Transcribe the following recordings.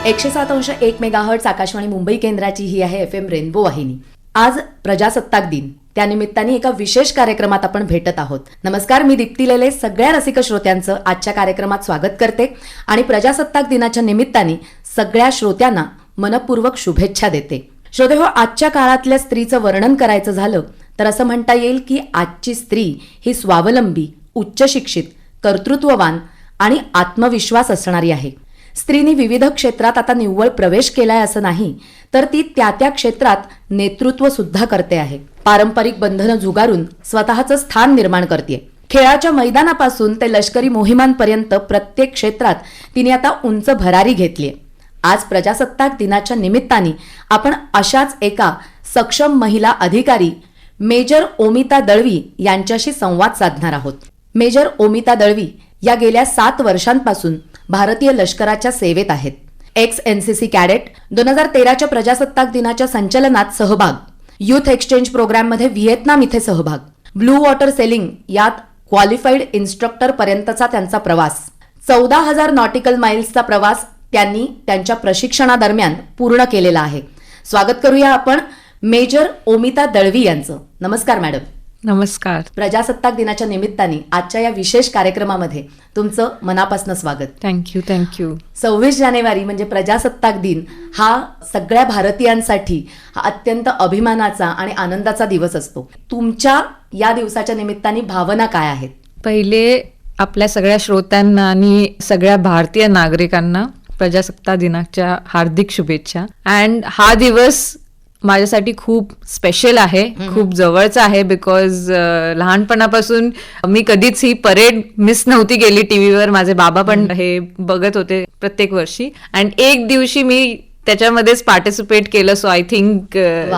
107.1 megahertz Akashvani Mumbai केंद्राची ही आहे FM rainbow वाहिनी. आज प्रजासत्ताक दिन, त्यानिमित्ताने एका विशेष कार्यक्रमात आपण भेटत आहोत. नमस्कार, मी दीप्ती लेले सगळ्या रसिक श्रोत्यांचं आजच्या कार्यक्रमात स्वागत करते आणि प्रजासत्ताक दिनाच्या निमित्ताने सगळ्या श्रोत्यांना मनपूर्वक शुभेच्छा देते. श्रोते हो, आजच्या काळातल्या स्त्रीचं वर्णन करायचं झालं तर असं म्हणता येईल की आजची स्त्री ही स्वावलंबी, उच्च शिक्षित, कर्तृत्ववान आणि आत्मविश्वास असणारी आहे. स्त्रीनी विविध क्षेत्रात आता निव्वळ प्रवेश केलाय असं नाही, तर ती त्या त्या क्षेत्रात नेतृत्व सुद्धा करते आहे. पारंपरिक बंधनं झुगारून स्वतःचं स्थान निर्माण करते. खेळाच्या मैदानापासून ते लष्करी मोहिमांपर्यंत प्रत्येक क्षेत्रात तिने आता उंच भरारी घेतलीय. आज प्रजासत्ताक दिनाच्या निमित्ताने आपण अशाच एका सक्षम महिला अधिकारी मेजर ओमिता दळवी यांच्याशी संवाद साधणार आहोत. मेजर ओमिता दळवी या गेल्या 7 वर्षांपासून भारतीय लष्कराच्या सेवेत आहेत. NCC कॅडेट, 2013च्या प्रजासत्ताक दिनाच्या संचलनात सहभाग, युथ एक्सचेंज प्रोग्राममध्ये व्हिएतनाम इथे सहभाग, ब्लू वॉटर सेलिंग यात क्वालिफाईड इन्स्ट्रक्टर पर्यंतचा त्यांचा प्रवास, 14,000 नॉटिकल माइल्सचा प्रवास त्यांनी त्यांच्या प्रशिक्षणादरम्यान पूर्ण केलेला आहे. स्वागत करूया आपण मेजर ओमिता दळवी यांचं. नमस्कार मॅडम. नमस्कार. प्रजासत्ताक दिनाच्या निमित्ताने आजच्या या विशेष कार्यक्रमामध्ये तुमचं मनापासून स्वागत. थँक्यू. 26 जानेवारी म्हणजे प्रजासत्ताक दिन हा सगळ्या भारतीयांसाठी हा अत्यंत अभिमानाचा आणि आनंदाचा दिवस असतो. तुमच्या या दिवसाच्या निमित्ताने भावना काय आहेत? पहिले आपल्या सगळ्या श्रोत्यांना आणि सगळ्या भारतीय नागरिकांना प्रजासत्ताक दिनाच्या हार्दिक शुभेच्छा. अँड हा दिवस माझ्यासाठी खूप स्पेशल आहे, खूप जवळचा आहे. बिकॉज लहानपणापासून मी कधीच ही परेड मिस नव्हती केली टीव्हीवर. माझे बाबा पण हे बघत होते प्रत्येक वर्षी, अँड एक दिवशी मी त्याच्यामध्येच पार्टिसिपेट केलं. So I think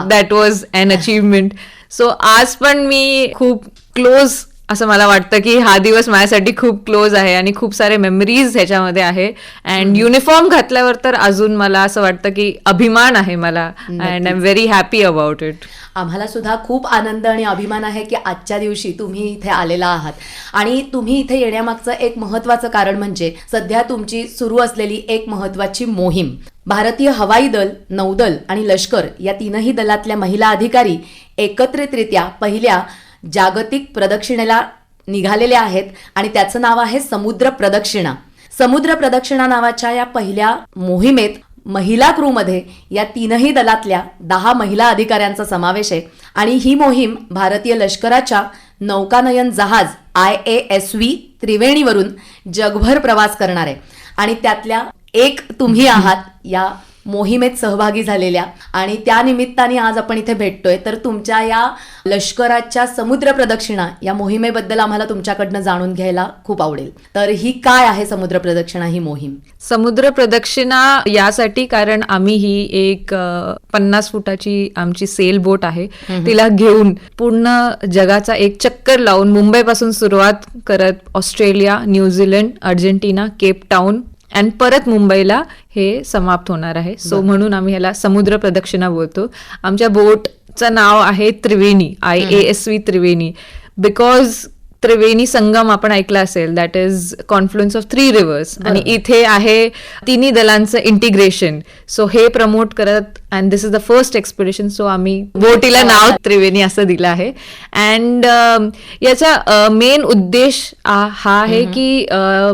that was an achievement. So आज पण मी खूप क्लोज, असं मला वाटतं की हा दिवस माझ्यासाठी खूप क्लोज आहे आणि खूप सारे मेमरीज ह्याच्यामध्ये आहे. अँड युनिफॉर्म घातल्यावर तर अजून मला असं वाटतं की अभिमान आहे मला, and I am very happy about it. आम्हाला सुद्धा खूप आनंद आणि अभिमान आहे की आजच्या दिवशी तुम्ही इथे आलेला आहात. आणि तुम्ही इथे येण्यामागचं एक महत्त्वाचं कारण म्हणजे सध्या तुमची सुरू असलेली एक महत्त्वाची मोहीम. भारतीय हवाई दल, नौदल आणि लष्कर या तीनही दलातल्या महिला अधिकारी एकत्रितरित्या पहिल्या जागतिक प्रदक्षिणेला निघालेल्या आहेत आणि त्याचं नाव आहे समुद्र प्रदक्षिणा. समुद्र प्रदक्षिणा नावाच्या या पहिल्या मोहिमेत महिला क्रूमध्ये या तीनही दलातल्या 10 महिला अधिकाऱ्यांचा समावेश आहे. आणि ही मोहीम भारतीय लष्कराच्या नौकानयन जहाज IASV त्रिवेणीवरून जगभर प्रवास करणार आहे. आणि त्यातल्या एक तुम्ही आहात या मोहिमेत सहभागी झालेल्या, आणि त्या निमित्ताने आज आपण इथे भेटतोय. तर तुमच्या या लष्कराच्या समुद्र प्रदक्षिणा या मोहिमेबद्दल आम्हाला तुमच्याकडनं जाणून घ्यायला खूप आवडेल. तर ही काय आहे समुद्र प्रदक्षिणा ही मोहीम? समुद्र प्रदक्षिणा यासाठी कारण आम्ही ही एक 50 फुटाची आमची सेल बोट आहे, तिला घेऊन पूर्ण जगाचा एक चक्कर लावून मुंबईपासून सुरुवात करत Australia, New Zealand, Argentina, Cape Town आणि परत मुंबईला हे समाप्त होणार आहे. सो म्हणून आम्ही ह्याला समुद्र प्रदक्षिणा बोलतो. आमच्या बोटचं नाव आहे त्रिवेणी, IASV Triveni. Because Triveni Sangam आपण ऐकला असेल, that is confluence of 3 reverse, आणि इथे आहे तिन्ही दलांचं इंटिग्रेशन. सो हे प्रमोट करत, and this is the first expedition. So आम्ही बोटीला नाव त्रिवेणी असं दिलं आहे. अँड याचा मेन उद्देश हा आहे की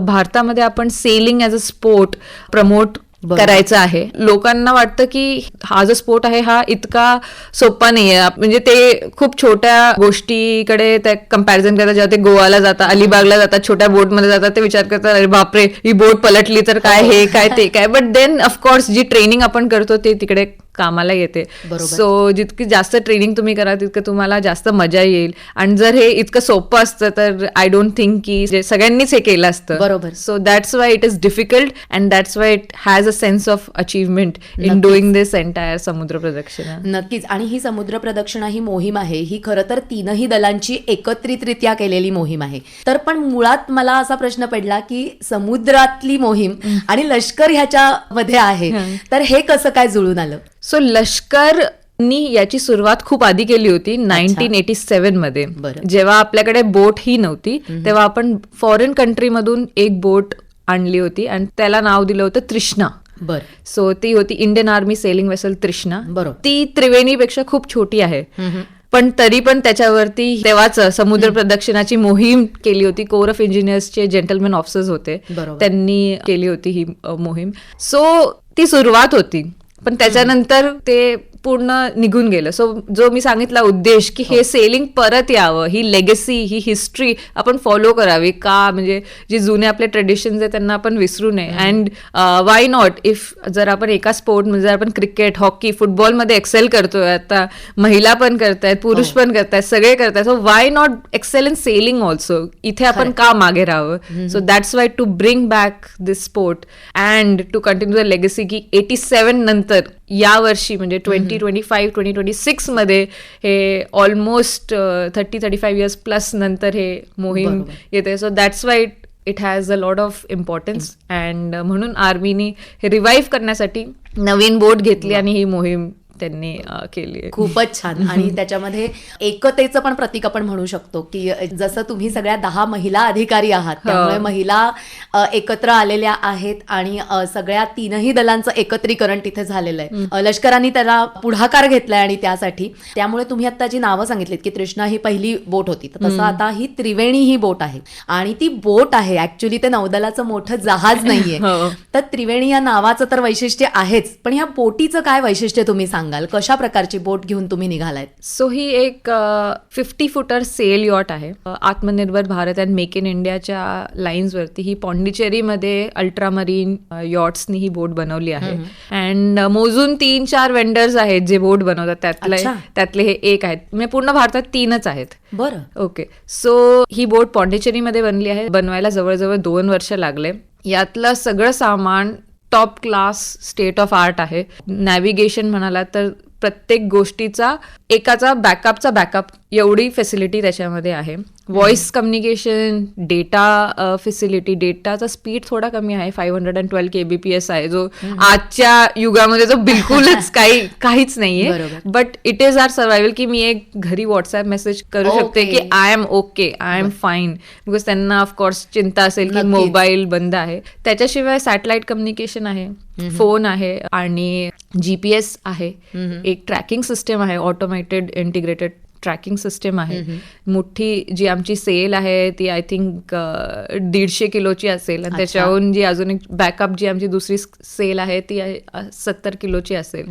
भारतामध्ये आपण selling as a sport promote करायचं आहे. लोकांना वाटतं की हा जो स्पोर्ट आहे हा इतका सोपा नाहीये. म्हणजे ते खूप छोट्या गोष्टीकडे त्या कम्पॅरिझन करतात. जेव्हा ते गोवाला जातात, अलिबागला जातात, छोट्या बोटमध्ये जातात, ते विचार करतात अरे बापरे ही बोट पलटली तर काय, हे काय ते काय. बट देन ऑफकोर्स जी ट्रेनिंग आपण करतो ते तिकडे कामाला येते. सो जितकी जास्त ट्रेनिंग तुम्ही करा तितकं तुम्हाला जास्त मजा येईल. आणि जर हे इतकं सोपं असतं तर आय डोंट थिंक की सगळ्यांनीच हे केलं असतं. बरोबर. So that's why it is difficult and that's why it has a sense of achievement in doing this entire समुद्र प्रदक्षिणा. नक्कीच. आणि ही समुद्र प्रदक्षिणा ही मोहीम आहे, ही खरं तर तीनही दलांची एकत्रितरित्या केलेली मोहीम आहे. तर पण मुळात मला असा प्रश्न पडला की समुद्रातली मोहीम आणि लष्कर ह्याच्यामध्ये आहे, तर हे कसं काय जुळून आलं? सो लष्करनी याची सुरुवात खूप आधी केली होती 1987 मध्ये. जेव्हा आपल्याकडे बोट ही नव्हती तेव्हा आपण फॉरेन कंट्रीमधून एक बोट आणली होती आणि त्याला नाव दिलं होतं तृष्णा. बर. सो ती होती इंडियन आर्मी सेलिंग वेसल त्रिष्णा. बरोबर. ती त्रिवेणीपेक्षा खूप छोटी आहे, पण तरी पण त्याच्यावरती तेव्हाच समुद्र प्रदक्षिणाची मोहीम केली होती. कोर ऑफ इंजिनियर्सचे जेंटलमॅन ऑफिसर्स होते, बरोबर. त्यांनी केली होती ही मोहीम. सो ती सुरुवात होती, पण त्याच्यानंतर ते पूर्ण निघून गेलं. सो जो मी सांगितला उद्देश की हे सेलिंग परत यावं, ही लेगसी, ही हिस्ट्री आपण फॉलो करावी का, म्हणजे जे जुने आपले ट्रेडिशन्स आहेत त्यांना आपण विसरू नये. अँड वाय नॉट, इफ जर आपण एका स्पोर्ट म्हणजे आपण क्रिकेट, हॉकी, फुटबॉलमध्ये एक्सेल करतोय, आता महिला पण करतायत, पुरुष पण करतायत, सगळे करतायत, so why not excel in sailing also. इथे आपण का मागे राहावं. So that's why to bring back this sport and to continue the legacy की 87 नंतर या वर्षी म्हणजे 2025-2026 मध्ये हे ऑलमोस्ट 30-35 इयर्स प्लस नंतर हे मोहीम येते. So that's why it has a lot of importance. And म्हणून आर्मीनी हे रिवाईव्ह करण्यासाठी नवीन बोट घेतली आणि ही मोहीम त्यांनी केली. खूपच छान. आणि त्याच्यामध्ये एकतेचं पण प्रतीक आपण म्हणू शकतो की जसं तुम्ही सगळ्या 10 महिला अधिकारी आहात, त्यामुळे महिला एकत्र आलेल्या आहेत आणि सगळ्या 3ही दलांचं एकत्रीकरण तिथे झालेलं आहे. लष्कराने त्याला पुढाकार घेतलाय आणि त्यामुळे तुम्ही आता जी नावं सांगितलीत की तृष्णा ही पहिली बोट होती, तर तसं आता ही त्रिवेणी ही बोट आहे. आणि ती बोट आहे, ऍक्च्युली ते नौदलाचं मोठं जहाज नाहीये. तर त्रिवेणी या नावाचं तर वैशिष्ट्य आहेच, पण या बोटीचं काय वैशिष्ट्य तुम्ही सांगाल? कशा प्रकारची बोट घेऊन तुम्ही निघालायत? सो ही एक 50 फुटर सेल यॉट आहे. आत्मनिर्भर भारत अँड मेक इन इंडियाच्या लाईन्स वरती ही पॉंडिचेरीमध्ये अल्ट्रामरीन यॉट्सनी ही बोट बनवली आहे. अँड मोजून 3-4 वेंडर्स आहेत जे बोट बनवतात, त्यातले हे एक आहेत. म्हणजे पूर्ण भारतात 3च आहेत. बरं. ओके. सो ही बोट पॉंडिचेरीमध्ये बनली आहे. बनवायला जवळजवळ 2 वर्ष लागले. यातलं सगळं सामान top class state of art आहे. नॅव्हिगेशन म्हणाला तर प्रत्येक गोष्टीचा एकाचा बॅकअप एवढी फॅसिलिटी त्याच्यामध्ये आहे. व्हॉइस कम्युनिकेशन, डेटा फॅसिलिटी, डेटाचा स्पीड थोडा कमी आहे, 512 kbps आहे, जो आजच्या युगामध्ये जो बिलकुलच काहीच नाहीये. But it is our survival की मी एक घरी व्हॉट्सअप मेसेज करू शकते की I am okay, I am fine, because त्यांना ऑफकोर्स चिंता असेल की मोबाईल बंद आहे. त्याच्याशिवाय सॅटेलाइट कम्युनिकेशन आहे, फोन आहे आणि GPS आहे, एक ट्रॅकिंग सिस्टम आहे, ऑटोमॅटेड इंटिग्रेटेड ट्रॅकिंग सिस्टम आहे. मोठी जी आमची सेल आहे ती आय थिंक 150 किलोची असेल आणि त्याच्याहून जी अजून एक बॅकअप जी आमची दुसरी सेल आहे ती 70 किलोची असेल.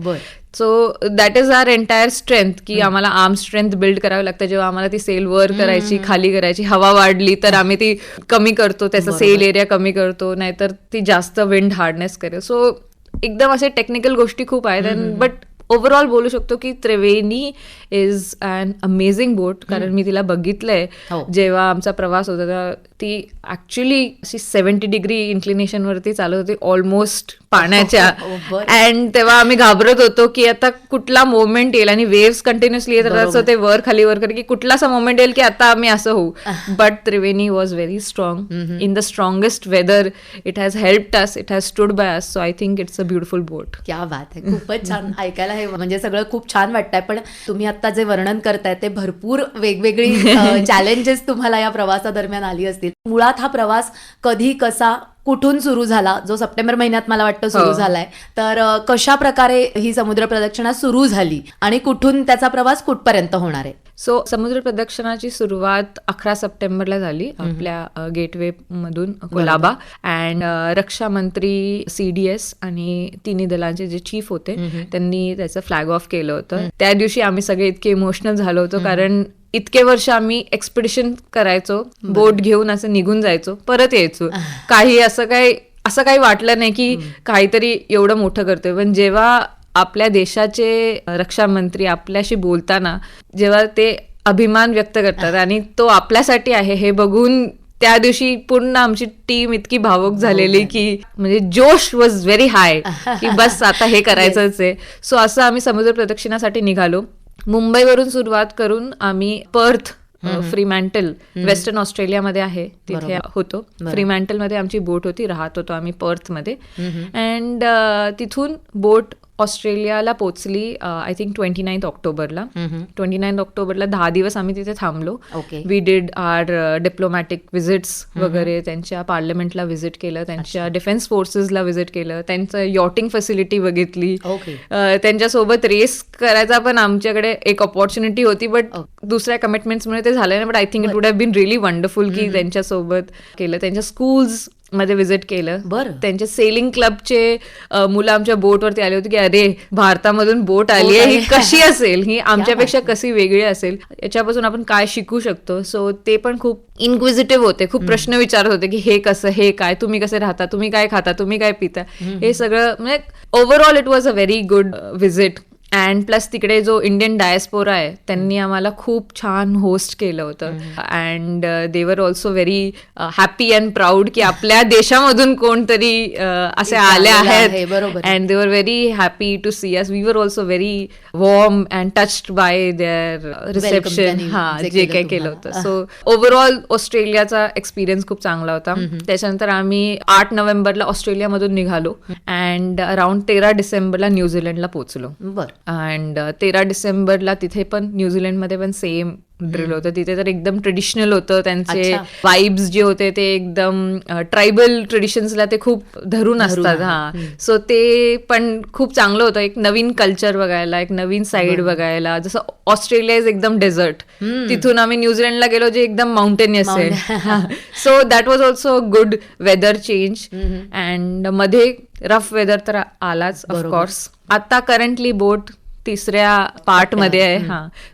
So that is our entire strength की आम्हाला आर्म स्ट्रेंथ बिल्ड करावी लागते. जेव्हा आम्हाला ती सेल वर करायची, खाली करायची, हवा वाढली तर आम्ही ती कमी करतो, त्याचा सेल एरिया कमी करतो, नाहीतर ती जास्त विंड हार्डनेस करेल. सो एकदम असे टेक्निकल गोष्टी खूप आहेत. बट ओव्हरऑल बोलू शकतो की त्रिवेणी इज अन अमेझिंग बोट. कारण मी तिला बघितलंय जेव्हा आमचा प्रवास होता तेव्हा ती ऍक्च्युली अशी 70 डिग्री इन्क्लिनेशन वरती चालत होती ऑलमोस्ट पाण्याच्या. अँड तेव्हा आम्ही घाबरत होतो की आता कुठला मोमेंट येईल, आणि वेव्स कंटिन्युअसली येत राहतात, ते वर खाली की कुठलासा मोमेंट येईल की आता आम्ही असं होऊ. But Triveni was very strong in the strongest weather. It has helped us, it has stood by us. So I think it's a beautiful boat. क्या बात आहे. खूपच छान ऐकायला हे म्हणजे सगळं खूप छान वाटतंय. पण तुम्ही आता जे वर्णन करताय ते भरपूर वेगवेगळी चॅलेंजेस तुम्हाला या प्रवासादरम्यान आली असतील. मुळात हा प्रवास कधी, कसा, कुठून सुरू झाला, जो सप्टेंबर महिन्यात मला वाटतं सुरू झालाय, तर कशा प्रकारे ही समुद्र प्रदक्षिणा सुरू झाली आणि कुठून त्याचा प्रवास कुठपर्यंत होणार आहे? सो समुद्र प्रदक्षिणाची सुरुवात 11 सप्टेंबरला झाली आपल्या गेटवे मधून कोलाबा. अँड रक्षा मंत्री CDS आणि तिन्ही दलांचे जे चीफ होते त्यांनी त्याचं फ्लॅग ऑफ केलं होतं. त्या दिवशी आम्ही सगळे इतके इमोशनल झालो होतो, कारण इतके वर्ष आम्ही एक्सपिडिशन करायचो, बोट घेऊन असं निघून जायचो, परत यायचो. काही असं काही वाटलं नाही की काहीतरी एवढं मोठं करतोय. पण जेव्हा आपल्या देशाचे रक्षा मंत्री आपल्याशी बोलताना जेव्हा ते अभिमान व्यक्त करतात आणि तो आपल्यासाठी आहे हे बघून त्या दिवशी पूर्ण आमची टीम इतकी भावुक झालेली की म्हणजे जोश वॉज व्हेरी हाय की बस आता हे करायचंच आहे. सो असं आम्ही समुद्र प्रदक्षिणासाठी निघालो. मुंबईवरून सुरुवात करून आम्ही पर्थ, फ्रीमॅन्टल, वेस्टर्न ऑस्ट्रेलियामध्ये आहे, तिथे होतो. फ्रीमॅन्टल मध्ये आमची बोट होती, राहत होतो आम्ही पर्थमध्ये. अँड तिथून बोट ऑस्ट्रेलियाला पोचली आय थिंक 29 ऑक्टोबरला. 29 ऑक्टोबरला 10 दिवस आम्ही तिथे थांबलो. Okay. We did our diplomatic visits वगैरे, त्यांच्या पार्लमेंटला व्हिजिट केलं, त्यांच्या डिफेन्स फोर्सेसला व्हिजिट केलं, त्यांचं यॉटिंग फॅसिलिटी बघितली. ओके. त्यांच्यासोबत रेस करायचा पण आमच्याकडे एक ऑपॉर्च्युनिटी होती, बट दुसऱ्या कमिटमेंट्समुळे ते झालं नाही. But I think it would have been really wonderful की त्यांच्यासोबत केलं. त्यांच्या स्कूल्स मध्ये विजिट केलं. बरं. त्यांचे सेलिंग क्लबचे मुलं आमच्या बोटवरती आले होते की अरे भारतामधून बोट आली आहे, ही कशी असेल, ही आमच्यापेक्षा कशी वेगळी असेल, याच्यापासून आपण काय शिकू शकतो. सो ते पण खूप इन्क्विजिटिव्ह होते, खूप प्रश्न विचारत होते की हे कसं, हे काय, तुम्ही कसे राहता, तुम्ही काय खाता, तुम्ही काय पिता, हे सगळं. म्हणजे overall it was a very good visit. And plus तिकडे जो इंडियन डायस्पोरा आहे त्यांनी आम्हाला खूप छान होस्ट केलं होतं. अँड दे वर also very happy and proud की आपल्या देशामधून कोणतरी असे आले आहेत. बरोबर. And they were very happy to see us. We were also very warm and touched by their reception. जे काही केलं होतं. सो ओव्हरऑल ऑस्ट्रेलियाचा एक्सपिरियन्स खूप चांगला होता. त्याच्यानंतर आम्ही 8 नोव्हेंबरला ऑस्ट्रेलियामधून निघालो अँड अराउंड 13 डिसेंबरला न्यूझीलंडला पोहोचलो. बरं. अँड 13 डिसेंबरला तिथे पण न्यूझीलंडमध्ये पण सेम ड्रिल होतं. तिथे तर एकदम ट्रेडिशनल होतं. त्यांचे वाइब्स जे होते ते एकदम ट्रायबल ट्रेडिशन्सला ते खूप धरून असतात. सो ते पण खूप चांगलं होतं. एक नवीन कल्चर बघायला, एक नवीन साईड बघायला. जसं ऑस्ट्रेलिया इज एकदम डेझर्ट, तिथून आम्ही न्यूझीलंडला गेलो जे एकदम माउंटेनियस आहे. So that was also good weather change. And मध्ये रफ वेदर तर आलाच ऑफकोर्स. आता करंटली बोट 3ऱ्या पार्टमध्ये आहे.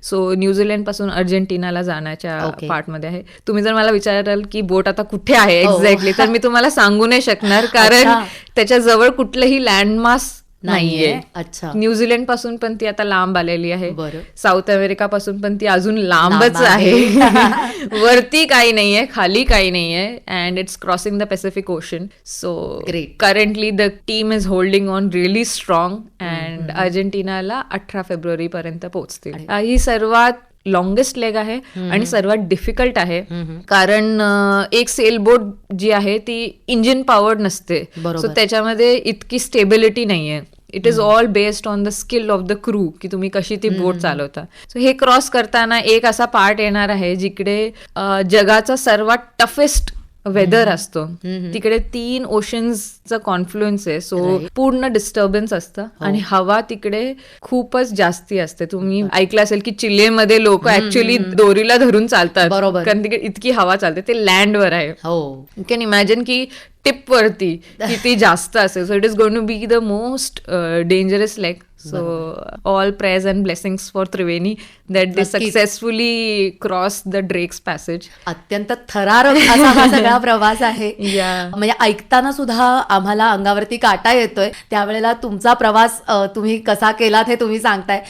सो न्यूझीलंड पासून अर्जेंटिनाला जाण्याच्या पार्टमध्ये आहे. तुम्ही जर मला विचाराल की बोट आता कुठे आहे एक्झॅक्टली, तर मी तुम्हाला सांगू नाही शकणार, कारण त्याच्या जवळ कुठलंही लँडमार्क नाहीये. अच्छा. न्यूझीलंड पासून पण ती आता लांब आलेली आहे. बरं. साऊथ अमेरिका पासून पण ती अजून लांबच आहे. वरती काही नाहीये, खाली काही नाहीये. And it's crossing the Pacific Ocean. So currently the team is holding on really strong. And अर्जेंटिनाला 18 फेब्रुवारी पर्यंत पोहोचतील. ही सर्वात लॉंगेस्ट लेग आहे आणि सर्वात डिफिकल्ट आहे, कारण एक सेल बोट जी आहे ती इंजिन पॉवर्ड नसते. सो त्याच्यामध्ये इतकी स्टेबिलिटी नाहीये. It is all based on the skill of the crew की तुम्ही कशी ती बोट चालवता. सो हे क्रॉस करताना एक असा पार्ट येणार आहे जिकडे जगाचा सर्वात टफेस्ट वेदर असतो. तिकडे 3 ओशन्सचं कॉन्फ्लुएन्स आहे. सो पूर्ण डिस्टर्बन्स असतं आणि हवा तिकडे खूपच जास्ती असते. तुम्ही ऐकलं असेल की चिलेमध्ये लोक ऍक्च्युअली दोरीला धरून चालतात, कारण तिकडे इतकी हवा चालते. ते लँडवर आहे. यू कॅन इमॅजिन की टिप वरती किती जास्त असेल. So it is going to be the most dangerous leg. So all prayers and blessings for Triveni that they successfully crossed the Drake's Passage. अत्यंत थरारक असा हा सगळा प्रवास आहे. म्हणजे ऐकताना सुद्धा आम्हाला अंगावरती काटा येतोय. त्यावेळेला तुमचा प्रवास तुम्ही कसा केलात हे तुम्ही सांगताय.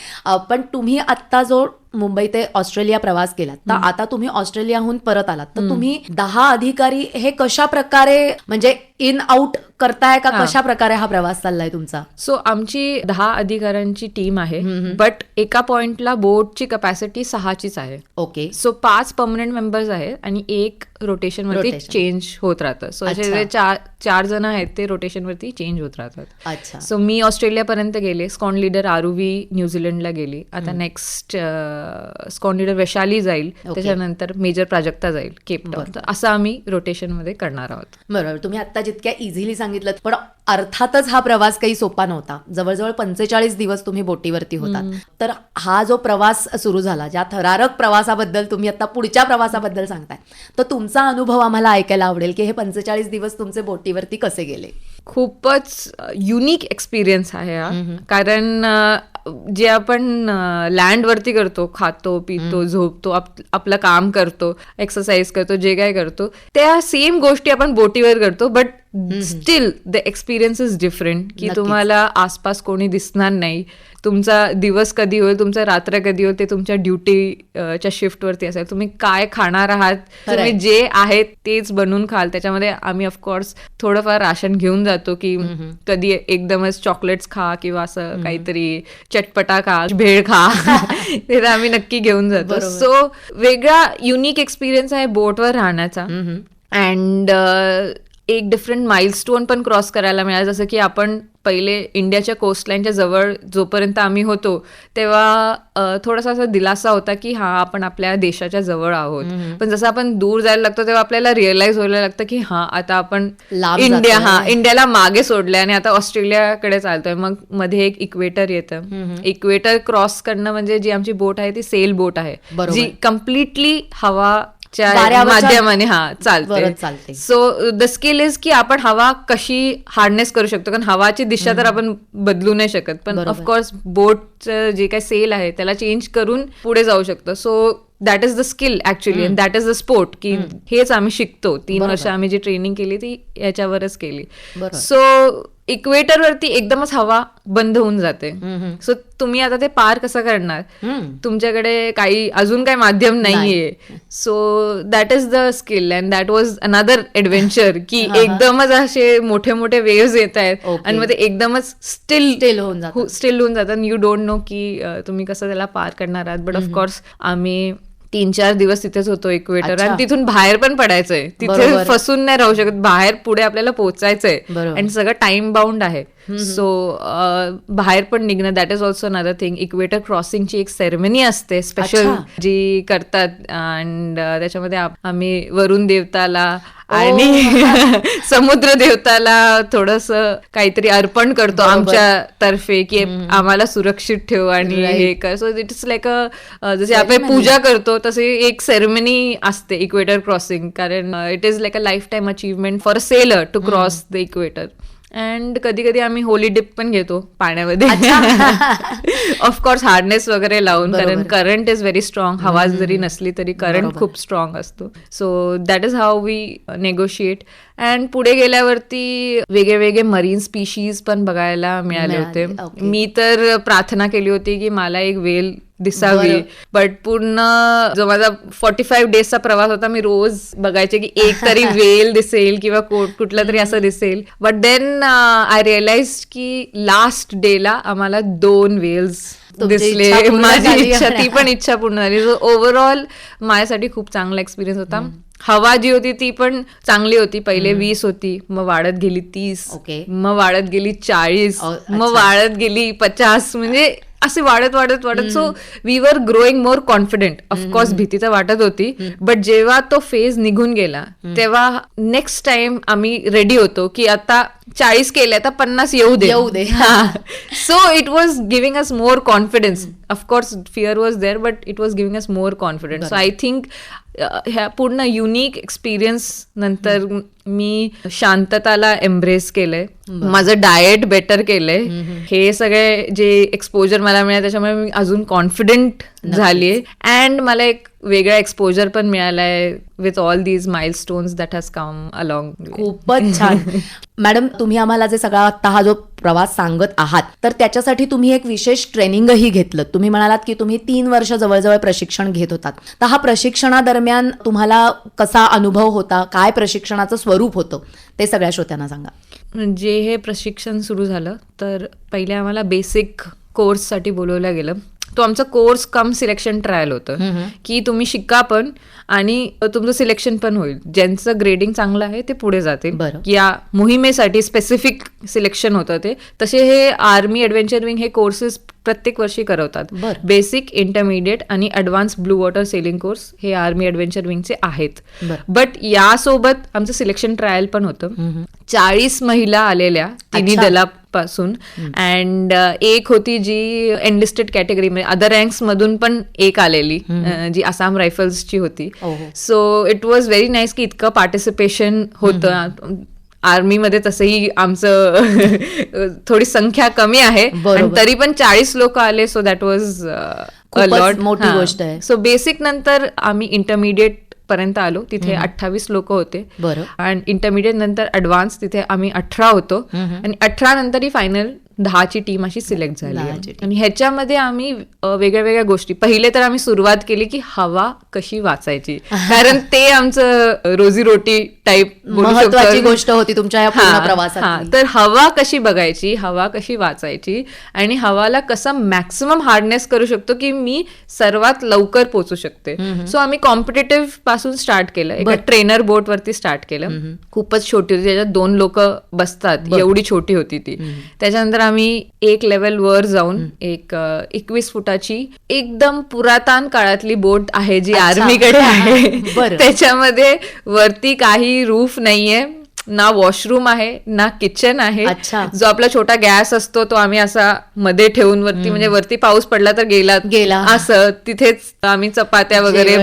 पण तुम्ही आत्ता जो मुंबई ते ऑस्ट्रेलिया प्रवास केलात, तर आता तुम्ही ऑस्ट्रेलियाहून परत आलात, तर तुम्ही 10 अधिकारी हे कशा प्रकारे म्हणजे इन आउट करताय का, कशा प्रकारे हा प्रवास चाललाय तुमचा? सो आमची 10 अधिकाऱ्यांची टीम आहे, बट एका पॉइंटला बोटची कपॅसिटी 6चीच आहे. ओके. सो 5 परमनंट मेंबर्स आहेत आणि एक रोटेशन वरती चेंज होत राहतं. सो असे जे 4 जण आहेत ते रोटेशन वरती चेंज होत राहतात. अच्छा. सो मी ऑस्ट्रेलियापर्यंत गेले. स्कॉन लीडर आरुवी न्यूझीलंडला गेली. आता नेक्स्ट स्कॉन लीडर वैशाली जाईल, त्याच्यानंतर मेजर प्राजक्ता जाईल केपटाऊन. असं आम्ही रोटेशन मध्ये करणार आहोत. बरोबर. तुम्ही आता जितक्या इझिली सांगितलं, पण अर्थातच हा प्रवास काही सोपा नव्हता. जवळजवळ 45 दिवस तुम्ही बोटीवरती होतात. तर हा जो प्रवास सुरू झाला, ज्या थरारक प्रवासाबद्दल तुम्ही आता पुढच्या प्रवासाबद्दल सांगताय, तर तुमचा अनुभव आम्हाला ऐकायला आवडेल की हे 45 दिवस तुमचे बोटीवरती कसे गेले. खूपच युनिक एक्सपिरियन्स आहे हा. कारण जे आपण लँडवरती करतो, खातो पितो झोपतो, आपलं काम करतो, एक्सरसाइज करतो, जे काय करतो, त्या सेम गोष्टी आपण बोटीवर करतो. But still the experience is different. की तुम्हाला आसपास कोणी दिसणार नाही. तुमचा दिवस कधी होईल, तुमचा रात्र कधी होईल, ते तुमच्या ड्युटीच्या शिफ्टवरती असेल. तुम्ही काय खाणार आहात, तुम्ही जे आहे तेच बनवून खाल. त्याच्यामध्ये आम्ही ऑफकोर्स थोडंफार राशन घेऊन जातो की कधी एकदमच चॉकलेट्स खा किंवा असं काहीतरी चटपटा खा, भेळ खा, ते आम्ही नक्की घेऊन जातो. सो वेगळा युनिक एक्सपिरियन्स आहे बोटवर राहण्याचा. अँड एक डिफरंट माइलस्टोन पण क्रॉस करायला मिळाला. जसं की आपण पहिले इंडियाच्या कोस्टलाईनच्या जवळ जोपर्यंत आम्ही होतो तेव्हा थोडासा असा दिलासा होता की हा आपण आपल्या देशाच्या जवळ आहोत. पण जसं आपण दूर जायला लागतो तेव्हा आपल्याला रिअलाइज व्हायला लागतं की हा आता आपण लांब इंडियाला मागे सोडलंय आणि आता ऑस्ट्रेलियाकडे चालतोय. मग मध्ये एक इक्वेटर येतं. इक्वेटर क्रॉस करणं म्हणजे जी आमची बोट आहे ती सेल बोट आहे, जी कम्प्लिटली हवाच्या माध्यमाने चालते. सो द स्किल इज की आपण हवा कशी हार्नेस करू शकतो, कारण हवाची दिशा तर आपण बदलू नाही शकत, पण ऑफकोर्स बोटचं जे काही सेल आहे त्याला चेंज करून पुढे जाऊ शकतो. So that is the skill actually and that is the sport, की हेच आम्ही शिकतो. 3 वर्ष आम्ही जी ट्रेनिंग केली ती याच्यावरच केली. सो इक्वेटर वरती एकदमच हवा बंद होऊन जाते. सो तुम्ही आता ते पार कसं करणार, तुमच्याकडे काही अजून काही माध्यम नाहीये. So that is the skill and that was another adventure, की एकदमच असे मोठे मोठे वेव्हज येत आहेत आणि मग ते एकदमच स्टिल होऊन जातात. यू डोंट नो की तुम्ही कसं त्याला पार करणार आहात. बट ऑफकोर्स आम्ही 3-4 दिवस तिथेच होतो इक्वेटर, आणि तिथून बाहेर पण पडायचंय, तिथे फसून नाही राहू शकत, बाहेर पुढे आपल्याला पोहोचायचंय आणि सगळं टाइम बाउंड आहे. सो बाहेर पण निघणं, that is also another thing. Equator क्रॉसिंगची एक सेरेमनी असते स्पेशल जी करतात, अँड त्याच्यामध्ये आम्ही वरुण देवताला आणि समुद्र देवताला थोडंसं काहीतरी अर्पण करतो आमच्या तर्फे, की आम्हाला सुरक्षित ठेव आणि हे कर. सो इट इज लाईक जसे आपण पूजा करतो तसे एक सेरेमनी असते इक्वेटर क्रॉसिंग, कारण it is like a life time achievement for a sailor to cross the equator. And कधी कधी आम्ही होली डिप पण घेतो पाण्यामध्ये, ऑफकोर्स हार्नेस वगैरे लावून, कारण करंट इज व्हेरी स्ट्रॉंग. हवा जरी नसली तरी करंट खूप स्ट्रॉंग असतो. So that is how we negotiate. And पुढे गेल्यावरती वेगळे वेगळे मरीन स्पीशीज पण बघायला मिळाले होते. मी तर प्रार्थना केली होती की मला एक वेल दिसावी, बट पूर्ण जो माझा 45 डेजचा प्रवास होता मी रोज बघायचे की एक तरी वेल दिसेल किंवा कुठला तरी असं दिसेल. बट देन आय रिअलाइज की लास्ट डेला आम्हाला 2 वेल्स दिसले. माझी इच्छा, ती पण इच्छा पूर्ण झाली. सो ओव्हरऑल माझ्यासाठी खूप चांगला एक्सपिरियन्स होता. हवा जी होती ती पण चांगली होती. पहिले 20 होती, मग वाढत गेली 30, मग वाढत गेली 40, मग वाढत गेली 50, म्हणजे असे वाढत. So we were growing more confident. Of course भीती तर वाटत होती, बट जेव्हा तो फेज निघून गेला तेव्हा नेक्स्ट टाइम आम्ही रेडी होतो की आता 40 केले, आता 50 येऊ दे. So it was giving us more confidence. Of course fear was there, but it was giving us more confidence. So I think ह्या पूर्ण युनिक एक्सपिरियन्स नंतर मी शांतताला एम्ब्रेस केलंय, माझं डाएट बेटर केलंय. हे सगळे जे एक्सपोजर मला मिळालं त्याच्यामुळे मी अजून कॉन्फिडंट झालीये. अँड मला एक वेगळा एक्सपोजर पण मिळालाय with all these milestones that has come along. खूपच छान. मॅडम, तुम्ही आम्हाला जे सगळा आता हा जो प्रवास सांगत आहात तर त्याच्यासाठी तुम्ही एक विशेष ट्रेनिंगही घेतलं. तुम्ही म्हणालात की तुम्ही 3 वर्ष जवळजवळ प्रशिक्षण घेत होतात. तर हा प्रशिक्षणादरम्यान तुम्हाला कसा अनुभव होता, काय प्रशिक्षणाचं स्वरूप होतं ते सगळ्या श्रोत्यांना सांगा. जे हे प्रशिक्षण सुरू झालं तर पहिले आम्हाला बेसिक कोर्ससाठी बोलवलं गेलं. तो आमचा कोर्स कम सिलेक्शन ट्रायल होतं, की तुम्ही शिका पण आणि तुमचं सिलेक्शन पण होईल. ज्यांचं ग्रेडिंग चांगलं आहे ते पुढे जातील. या मोहिमेसाठी स्पेसिफिक सिलेक्शन होतं ते. तसे हे आर्मी ॲडव्हेंचर विंग हे कोर्सेस प्रत्येक वर्षी करवतात. बेसिक, इंटरमिडिएट आणि advance blue water selling course हे आर्मी ॲडव्हेंचर विंगचे आहेत. बट यासोबत आमचं सिलेक्शन ट्रायल पण होतं. 40 महिला आलेल्या तिन्ही दलापासून, अँड एक होती जी एनलिस्टेड कॅटेगरी अदर रँक्स मधून पण एक आलेली, जी आसाम रायफल्सची होती. So it was very nice की इतकं पार्टिसिपेशन होतं. आर्मीमध्ये तसंही आमचं थोडी संख्या कमी आहे, तरी पण 40 लोक आले. So that was a lot, मोठी गोष्ट आहे. सो बेसिक नंतर आम्ही इंटरमिडिएट पर्यंत आलो, तिथे 28 लोक होते. आणि इंटरमिडिएट नंतर ऍडव्हान्स तिथे आम्ही 18 होतो, आणि 18 नंतर ही फायनल 10ची टीम अशी सिलेक्ट झाली 10ची आणि ह्याच्यामध्ये आम्ही वेगळ्या वेगळ्या गोष्टी, पहिले तर आम्ही सुरुवात केली की हवा कशी वाचायची, कारण ते आमचं रोजीरोटी टाईप महत्वाची गोष्ट होती तुमच्या या पूर्ण प्रवासात. तर हवा कशी बघायची, हवा कशी वाचायची आणि हवाला कसं मॅक्सिमम हार्डनेस करू शकतो की मी सर्वात लवकर पोहोचू शकते. सो आम्ही कॉम्पिटेटिव्ह पासून स्टार्ट केलं, एका ट्रेनर बोट वरती स्टार्ट केलं. खूपच छोटी होती, त्याच्यात 2 लोक बसतात एवढी छोटी होती ती. त्याच्यानंतर आम्ही एक लेवल वर जाऊन एक 21 फुटाची एकदम पुरातन काळातली बोट आहे जी आर्मीकडे आहे. त्याच्यामध्ये वरती काही रूफ नाहीये, ना वॉशरूम आहे ना किचन आहे. जो आपला छोटा गॅस असतो तो आम्ही असा मध्ये ठेवून वरती, म्हणजे वरती पाऊस पडला तर गेला असं, तिथेच आम्ही चपात्या वगैरे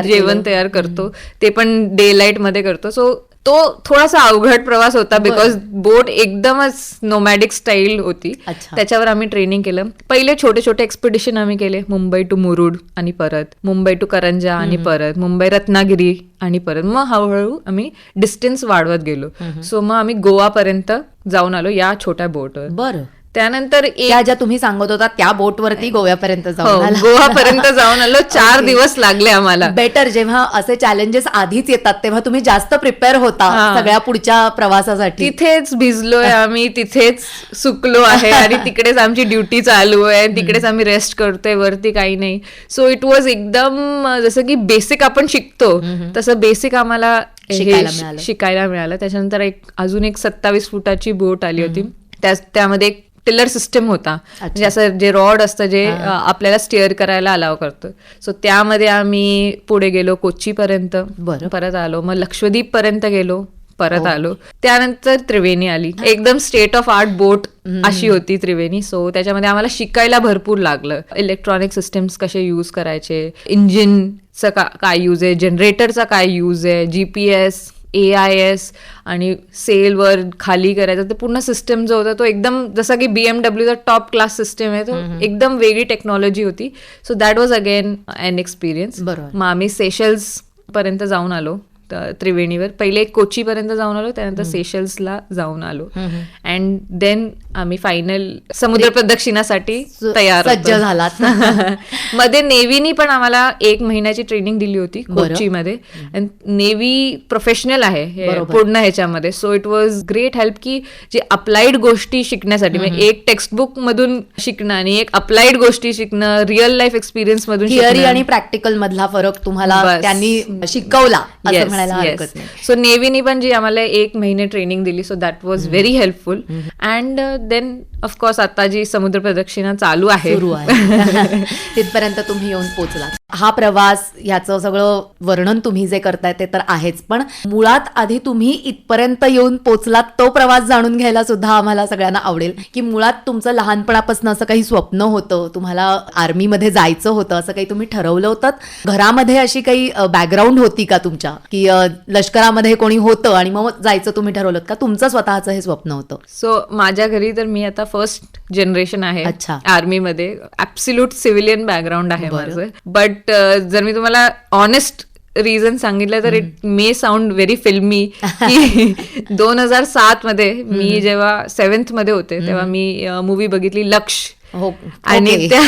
जेवण तयार करतो, ते पण डे लाईट मध्ये करतो. सो तो थोडासा अवघड प्रवास होता, बिकॉज बोट एकदमच नोमॅडिक स्टाईल होती. त्याच्यावर आम्ही ट्रेनिंग केलं. पहिले छोटे छोटे एक्सपिडिशन आम्ही केले, मुंबई टू मुरुड आणि परत, मुंबई टू करंजा आणि परत, मुंबई रत्नागिरी आणि परत. मग हळूहळू आम्ही डिस्टन्स वाढवत गेलो. सो मग आम्ही गोवापर्यंत जाऊन आलो या छोट्या बोटवर. बरं. त्यानंतर ज्या तुम्ही सांगत होता त्या बोटवरती गोव्यापर्यंत गोवापर्यंत जाऊन आलो. 4 दिवस लागले आम्हाला. बेटर, जेव्हा असे चॅलेंजेस आधीच येतात तेव्हा तुम्ही जास्त प्रिपेअर होता सगळ्या पुढच्या प्रवासासाठी. तिथेच भिजलोय आम्ही, तिथेच सुकलो आहे आणि तिकडेच आमची ड्युटी चालू आहे, तिकडेच आम्ही रेस्ट करतोय, वरती काही नाही. सो इट वॉज एकदम जसं की बेसिक आपण शिकतो तसं बेसिक आम्हाला शिकायला मिळालं. त्याच्यानंतर अजून एक 27 फुटाची बोट आली होती. त्यामध्ये एक टिलर सिस्टम होता, म्हणजे असं जे रॉड असतं जे आपल्याला स्टिअर करायला अलाव करतं. सो त्यामध्ये आम्ही पुढे गेलो, कोच्चीपर्यंत परत आलो, मग लक्षद्वीप पर्यंत गेलो, परत आलो. त्यानंतर त्रिवेणी आली, एकदम स्टेट ऑफ आर्ट बोट अशी होती त्रिवेणी. सो त्याच्यामध्ये आम्हाला शिकायला भरपूर लागलं. इलेक्ट्रॉनिक सिस्टम्स कसे यूज करायचे, इंजिनचं काय यूज आहे, जनरेटरचा काय यूज आहे, GPS, AIS आणि सेलवर खाली करायचं, ते पूर्ण सिस्टम जो होता तो एकदम जसा की BMW टॉप क्लास सिस्टम आहे, तो एकदम वेगळी टेक्नॉलॉजी होती. So that was again an experience. मग आम्ही सेशल्स पर्यंत जाऊन आलो त्रिवेणीवर. पहिले कोचीपर्यंत जाऊन आलो, त्यानंतर सेशल्सला जाऊन आलो, अँड देन आम्ही फायनल समुद्र प्रदक्षिणासाठी तयार सज्ज झालात. मध्ये नेव्हीनी पण आम्हाला 1 महिन्याची ट्रेनिंग दिली होती कोचीमध्ये. नेव्ही प्रोफेशनल आहे पूर्ण ह्याच्यामध्ये. So it was great help की जे अप्लाइड गोष्टी शिकण्यासाठी, म्हणजे एक टेक्स्टबुक मधून शिकणं आणि एक अप्लाइड गोष्टी शिकणं, रिअल लाईफ एक्सपिरियन्स मधून, थिअरी आणि प्रॅक्टिकल मधला फरक तुम्हाला त्यांनी शिकवला. सो नेव्हीनी पण जी आम्हाला 1 महिने ट्रेनिंग दिली, so that was very helpful. And then of course आता जी समुद्र प्रदक्षिणा चालू आहे तिथपर्यंत तुम्ही येऊन पोहोचला. हा प्रवास, याचं सगळं वर्णन तुम्ही जे करताय ते तर आहेच, पण मुळात आधी तुम्ही इथपर्यंत येऊन पोहोचलात तो प्रवास जाणून घ्यायला सुद्धा आम्हाला सगळ्यांना आवडेल. की मुळात तुमचं लहानपणापासून असं काही स्वप्न होतं, तुम्हाला आर्मीमध्ये जायचं होतं, असं काही तुम्ही ठरवलं होतं? घरामध्ये अशी काही बॅकग्राऊंड होती का तुमच्या, की लष्करामध्ये कोणी होतं आणि मग जायचं तुम्ही ठरवलं का, तुमचं स्वतःचं हे स्वप्न होतं? सो माझ्या घरी तर मी आता फर्स्ट जनरेशन आहे आर्मीमध्ये, ऍब्सोल्यूट सिव्हिलियन बॅकग्राऊंड आहे माझं. बट जर मी तुम्हाला ऑनेस्ट रिझन सांगितलं तर इट मे साऊंड व्हेरी फिल्मी, की 2007 मध्ये मी जेव्हा 7th मध्ये होते तेव्हा मी मूवी बघितली लक्ष. आणि त्या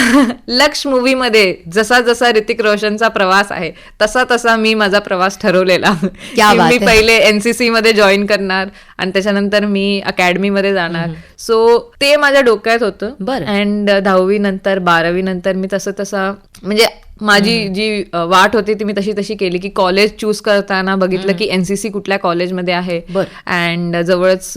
लक्ष मूवी मध्ये जसा जसा ऋतिक रोशनचा प्रवास आहे तसा तसा मी माझा प्रवास ठरवलेला. मी पहिले NCC मध्ये जॉईन करणार आणि त्याच्यानंतर मी अकॅडमी मध्ये जाणार. सो ते माझ्या डोक्यात होतं. अँड 10वी नंतर 12वी नंतर मी तसं म्हणजे माझी जी वाट होती ती मी तशी केली, की कॉलेज चूज करताना बघितलं की NCC कुठल्या कॉलेजमध्ये आहे, अँड जवळच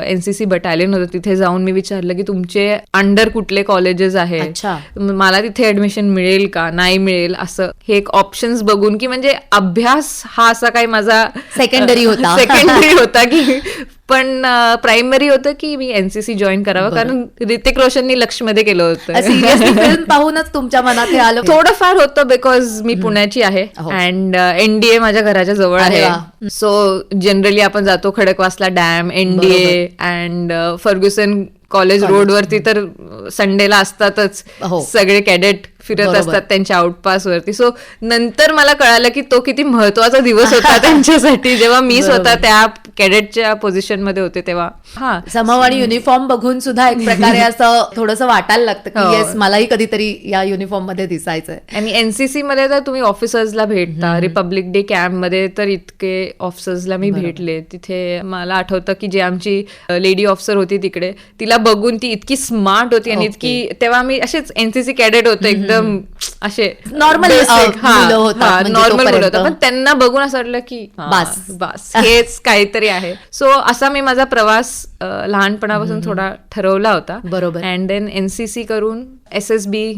NCC बटालियन होतं. तिथे जाऊन मी विचारलं की तुमचे अंडर कुठले कॉलेजेस आहेत, मला तिथे ऍडमिशन मिळेल का नाही मिळेल, असं हे एक ऑप्शन्स बघून, की म्हणजे अभ्यास हा असा काही माझा सेकंडरी होता की पण प्रायमरी होतं की मी NCC जॉईन करावं, कारण ऋतिक रोशननी लक्ष्यमध्ये केलं होतं. पाहूनच तुमच्या मनात हे आलं? थोडंफार होतं, बिकॉज मी पुण्याची आहे अँड NDA माझ्या घराच्या जवळ आहे. सो जनरली आपण जातो Khadakwasla dam, NDA and Fergusson college रोडवरती तर संडेला असतातच सगळे कॅडेट फिरत असतात त्यांच्या आउटपास वरती. सो नंतर मला कळालं की तो किती महत्वाचा दिवस होता त्यांच्यासाठी, जेव्हा मी स्वतः त्या कॅडेटच्या पोझिशन मध्ये होते तेव्हा. हा, समव आणि युनिफॉर्म बघून सुद्धा एक प्रकारे असं थोडंसं वाटायला लागतं की हो. येस मलाही कधीतरी या युनिफॉर्म मध्ये दिसायचंय. आणि एनसीसी मध्ये तर तुम्ही ऑफिसर्सला भेटता. रिपब्लिक डे कॅम्प मध्ये तर इतके ऑफिसर्सला मी भेटले. तिथे मला आठवतं की जे आमची लेडी ऑफिसर होती तिकडे, तिला बघून ती इतकी स्मार्ट होती आणि इतकी, तेव्हा मी असेच एनसीसी कॅडेट होतो एकदम असे Normal, मुलं होतात म्हणजे नॉर्मल मुलं तोपर्यंत. होतं, पण त्यांना बघून असं वाटलं की बस हेच काहीतरी आहे. सो असा मी माझा प्रवास लहानपणापासून थोडा ठरवला होता. बरोबर. अँड देन एनसीसी करून SSB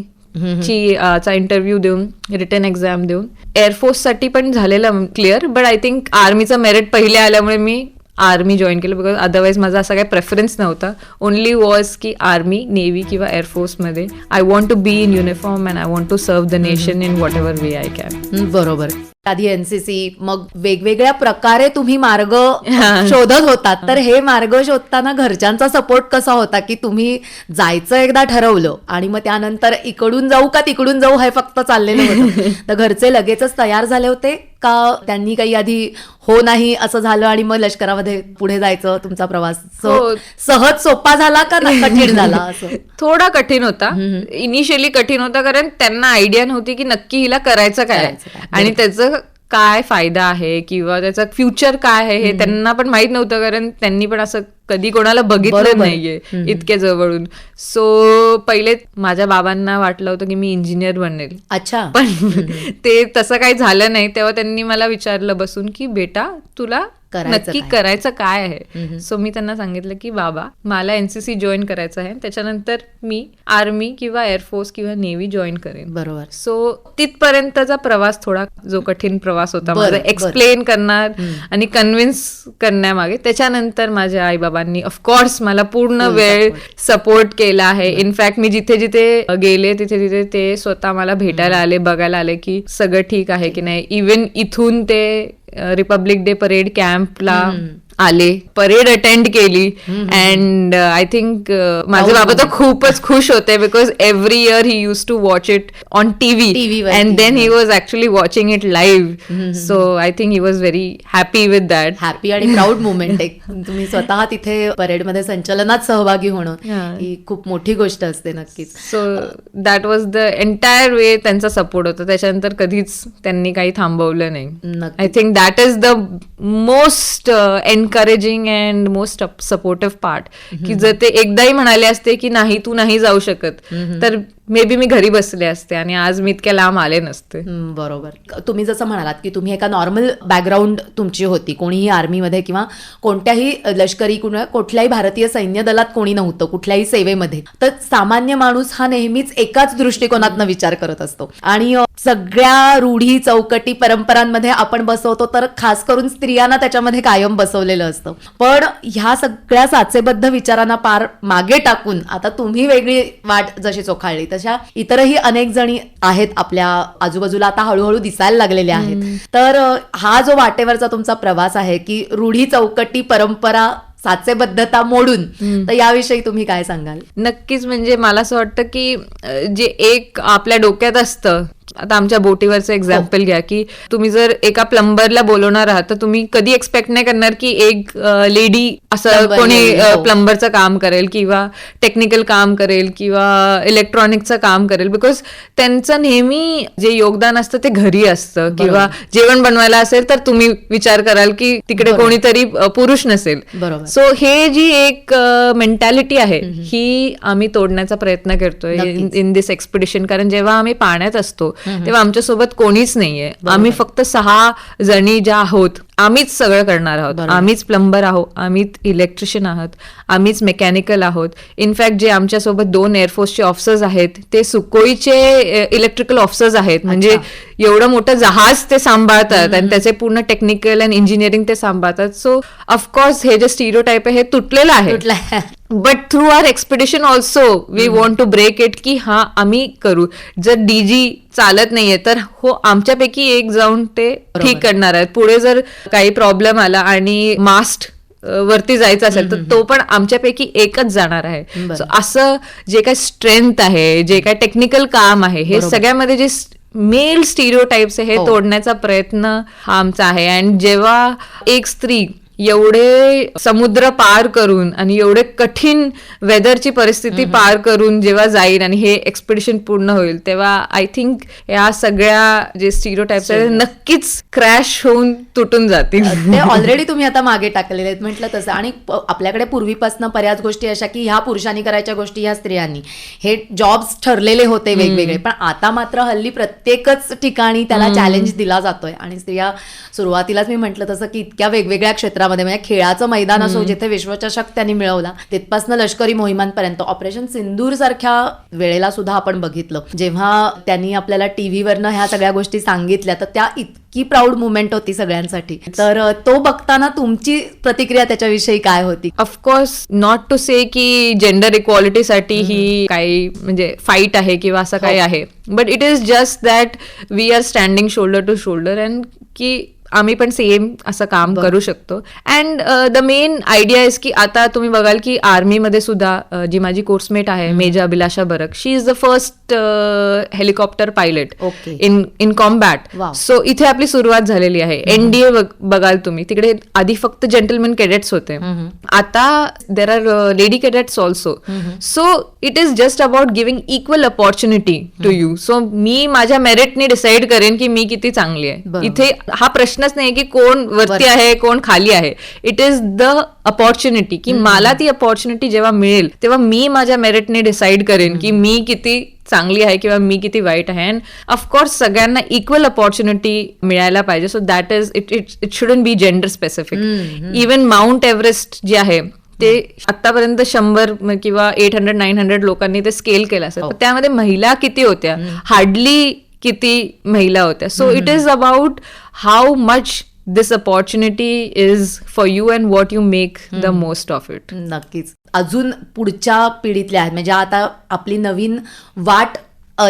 चा इंटरव्ह्यू देऊन, रिटर्न एक्झाम देऊन, एअरफोर्ससाठी पण झालेलं क्लिअर. बट आय थिंक आर्मीचं मेरिट पहिले आल्यामुळे मी आर्मी जॉईन केलं, बिकॉज अदरवाईज माझा असा काही प्रेफरन्स नव्हता. ओनली वॉज की आर्मी, नेव्ही किंवा एअरफोर्समध्ये I want to be in uniform and I want to serve the nation in whatever way I can. बरोबर. आधी एनसीसी, मग वेगवेगळ्या प्रकारे तुम्ही मार्ग शोधत होतात. तर हे मार्ग शोधताना घरच्यांचा सपोर्ट कसा होता की तुम्ही जायचं एकदा ठरवलं आणि मग त्यानंतर इकडून जाऊ का तिकडून जाऊ हे फक्त चाललेलं होतं? तर घरचे लगेचच तयार झाले होते का त्यांनी काही आधी हो नाही असं झालं आणि मग लष्करामध्ये पुढे जायचं तुमचा प्रवास सहज सोपा झाला का कठीण झाला? असं थोडा कठीण होता. इनिशियली कठीण होता कारण त्यांना आयडिया नव्हती की नक्की हिला करायचं काय आणि त्याचं काय फायदा आहे किंवा त्याचं फ्युचर काय आहे हे त्यांना पण माहित नव्हतं, कारण त्यांनी पण असं कधी कोणाला बघितलं नाहीये इतक्या जवळून. सो पहिले माझ्या बाबांना वाटलं होतं की मी इंजिनियर बनेल. अच्छा. पण ते तसं काही झालं नाही. तेव्हा त्यांनी मला विचारलं बसून की बेटा तुला नक्की करायचं काय आहे? सो मी त्यांना सांगितलं की बाबा मला एनसीसी जॉईन करायचं आहे, त्याच्यानंतर मी आर्मी किंवा एअरफोर्स किंवा नेव्ही जॉईन करेन. बरोबर. सो तिथपर्यंतचा प्रवास थोडा जो कठीण प्रवास होता माझा, एक्सप्लेन करणार आणि कन्व्हिन्स करण्यामागे. त्याच्यानंतर माझ्या आई बाबांनी ऑफकोर्स मला पूर्ण वेळ सपोर्ट केला आहे. इनफॅक्ट मी जिथे जिथे गेले तिथे तिथे ते स्वतः मला भेटायला आले, बघायला आले की सगळं ठीक आहे की नाही. इव्हन इथून ते रिपब्लिक डे परेड कॅम्पला आले, परेड अटेंड केली. अँड आय थिंक माझे बाबा तर खूपच खुश होते because every year he used to watch it on TV and then he was actually watching it live. So I think he was very happy with that. Happy आणि proud moment एक तुम्ही स्वतः तिथे परेडमध्ये संचलनात सहभागी होणं ही खूप मोठी गोष्ट असते नक्कीच. So that was the entire way त्यांचा सपोर्ट होता. त्याच्यानंतर कधीच त्यांनी काही थांबवलं नाही. I think that is the most encouraging and most supportive part. की जर ते एकदाही म्हणाले असते की नाही तू नाही जाऊ शकत तर मे बी मी घरी बसले असते आणि आज मी इतक्या लांब आले नसते. बरोबर. तुम्ही जसं म्हणालात की तुम्ही एका नॉर्मल बॅकग्राऊंड तुमची होती, कोणीही आर्मीमध्ये किंवा कोणत्याही लष्करी कुठल्याही भारतीय सैन्य दलात कोणी नव्हतं कुठल्याही सेवेमध्ये. तर सामान्य माणूस हा नेहमीच एकाच दृष्टिकोनातनं विचार करत असतो आणि सगळ्या रूढी चौकटी परंपरांमध्ये आपण बसवतो, तर खास करून स्त्रियांना त्याच्यामध्ये कायम बसवलेलं असतं. पण ह्या सगळ्या साचेबद्ध विचारांना पार मागे टाकून आता तुम्ही वेगळी वाट जशी चोखाळली तशा इतरही अनेक जणी आहेत आपल्या आजूबाजूला आता हळूहळू दिसायला लागलेल्या आहेत. तर हा जो वाटेवरचा तुमचा प्रवास आहे की रूढी चौकटी परंपरा साचेबद्धता मोडून, तर याविषयी तुम्ही काय सांगाल? नक्कीच. म्हणजे मला असं वाटतं की जे एक आपल्या डोक्यात असतं, आता आमच्या बोटीवरचं एक्झाम्पल घ्या की तुम्ही जर एका प्लंबरला बोलवणार आहात तर तुम्ही कधी एक्सपेक्ट नाही करणार की एक लेडी असं कोणी प्लंबरचं काम करेल किंवा टेक्निकल काम करेल किंवा इलेक्ट्रॉनिकचं काम करेल, बिकॉज त्यांचं नेहमी जे योगदान असतं ते घरी असतं. किंवा जेवण बनवायला असेल तर तुम्ही विचार कराल की तिकडे कोणीतरी पुरुष नसेल. सो हे जी एक मेंटॅलिटी आहे ही आम्ही तोडण्याचा प्रयत्न करतोय इन दिस एक्सपिडिशन. कारण जेव्हा आम्ही पाण्यात असतो तेव्हा आमच्यासोबत कोणीच नाहीये. आम्ही फक्त 6 जणी ज्या आहोत आम्हीच सगळं करणार आहोत. आम्हीच प्लंबर आहोत, आम्हीच इलेक्ट्रिशियन आहोत, आम्हीच मेकॅनिकल आहोत. इनफॅक्ट जे आमच्यासोबत 2 एअरफोर्सचे ऑफिसर्स आहेत ते सुकोईचे इलेक्ट्रिकल ऑफिसर्स आहेत. म्हणजे एवढं मोठं जहाज ते सांभाळतात आणि त्याचे पूर्ण टेक्निकल अँड इंजिनिअरिंग ते सांभाळतात. सो ऑफकोर्स हे जे स्टिरियोटाइप आहे हे तुटलेलं आहे. But through our expedition also we want to break it की हा आम्ही करू. जर डीजी चालत नाहीये तर हो आमच्यापैकी एक जाऊन ते ठीक करणार आहेत. पुढे जर काही प्रॉब्लेम आला आणि मास्ट वरती जायचं असेल तर तो पण आमच्यापैकी एकच जाणार आहे. सो असं जे काही स्ट्रेंथ आहे, जे काही टेक्निकल काम आहे, हे सगळ्यामध्ये जे मेल स्टिरियोटाइप्स हे तोडण्याचा प्रयत्न हा आमचा आहे. अँड जेव्हा एक स्त्री एवढे समुद्र पार करून आणि एवढे कठीण वेदरची परिस्थिती पार करून जेव्हा जाईल आणि हे एक्सपिडिशन पूर्ण होईल, तेव्हा आय थिंक या सगळ्या जे स्टिरियोटाइप्स आहेत नक्कीच क्रॅश होऊन तुटून जातील. ते ऑलरेडी तुम्ही आता मागे टाकलेले आहेत म्हटलं तसं. आणि आपल्याकडे पूर्वीपासून बऱ्याच गोष्टी अशा की ह्या पुरुषांनी करायच्या गोष्टी ह्या स्त्रियांनी, हे जॉब्स ठरलेले होते वेगवेगळे. पण आता मात्र हल्ली प्रत्येकच ठिकाणी त्याला चॅलेंज दिला जातोय. आणि स्त्रिया सुरुवातीलाच मी म्हटलं तसं की इतक्या वेगवेगळ्या क्षेत्रामध्ये, म्हणजे खेळाचं मैदान असो जिथे विश्वचषक त्यांनी मिळवला, तिथपासून लष्करी मोहिमांपर्यंत, ऑपरेशन सिंदूर सारख्या वेळेला सुद्धा आपण बघितलं जेव्हा त्यांनी आपल्याला टीव्हीवरनं ह्या सगळ्या गोष्टी सांगितल्या, तर त्या इतकी प्राऊड मुवमेंट होती सगळ्यांसाठी. तर तो बघताना तुमची प्रतिक्रिया त्याच्याविषयी काय होती? ऑफकोर्स नॉट टू से की जेंडर इक्वालिटीसाठी ही काही म्हणजे फाईट आहे किंवा असं काही आहे, but it is just that we are standing shoulder to shoulder and की आम्ही पण सेम असं काम करू शकतो. And the main idea is की आता तुम्ही बघाल की आर्मीमध्ये सुद्धा जी माझी कोर्समेट आहे major Abhilasha Barak, she is the first helicopter pilot in combat. So इथे आपली सुरुवात झालेली आहे. एनडीए बघाल तुम्ही, तिकडे आधी फक्त जेंटलमॅन कॅडेट्स होते, आता there are lady cadets also. So it is just about giving equal opportunity to you. So मी माझ्या मेरिटने डिसाईड करेन की मी किती चांगली आहे. इथे हा प्रश्नच नाही की कोण वरती आहे कोण खाली आहे. इट इज द अपॉर्च्युनिटी की मला ती अपॉर्च्युनिटी जेव्हा मिळेल तेव्हा मी माझ्या मेरिटने डिसाईड करेन की मी किती चांगली आहे किंवा मी किती वाईट आहे. अँड ऑफकोर्स सगळ्यांना इक्वल अपॉर्च्युनिटी मिळायला पाहिजे. So that is it shouldn't be gender specific. Even mount Everest जे आहे ते आतापर्यंत 100 किंवा 800-900 लोकांनी ते स्केल केलं असेल, पण त्यामध्ये महिला किती होत्या? हार्डली किती महिला होत्या. So it is about how much this opportunity is for you and what you make the most of it. नक्कीच. अजून पुढच्या पिढीतल्या आहेत, म्हणजे आता आपली नवीन वाट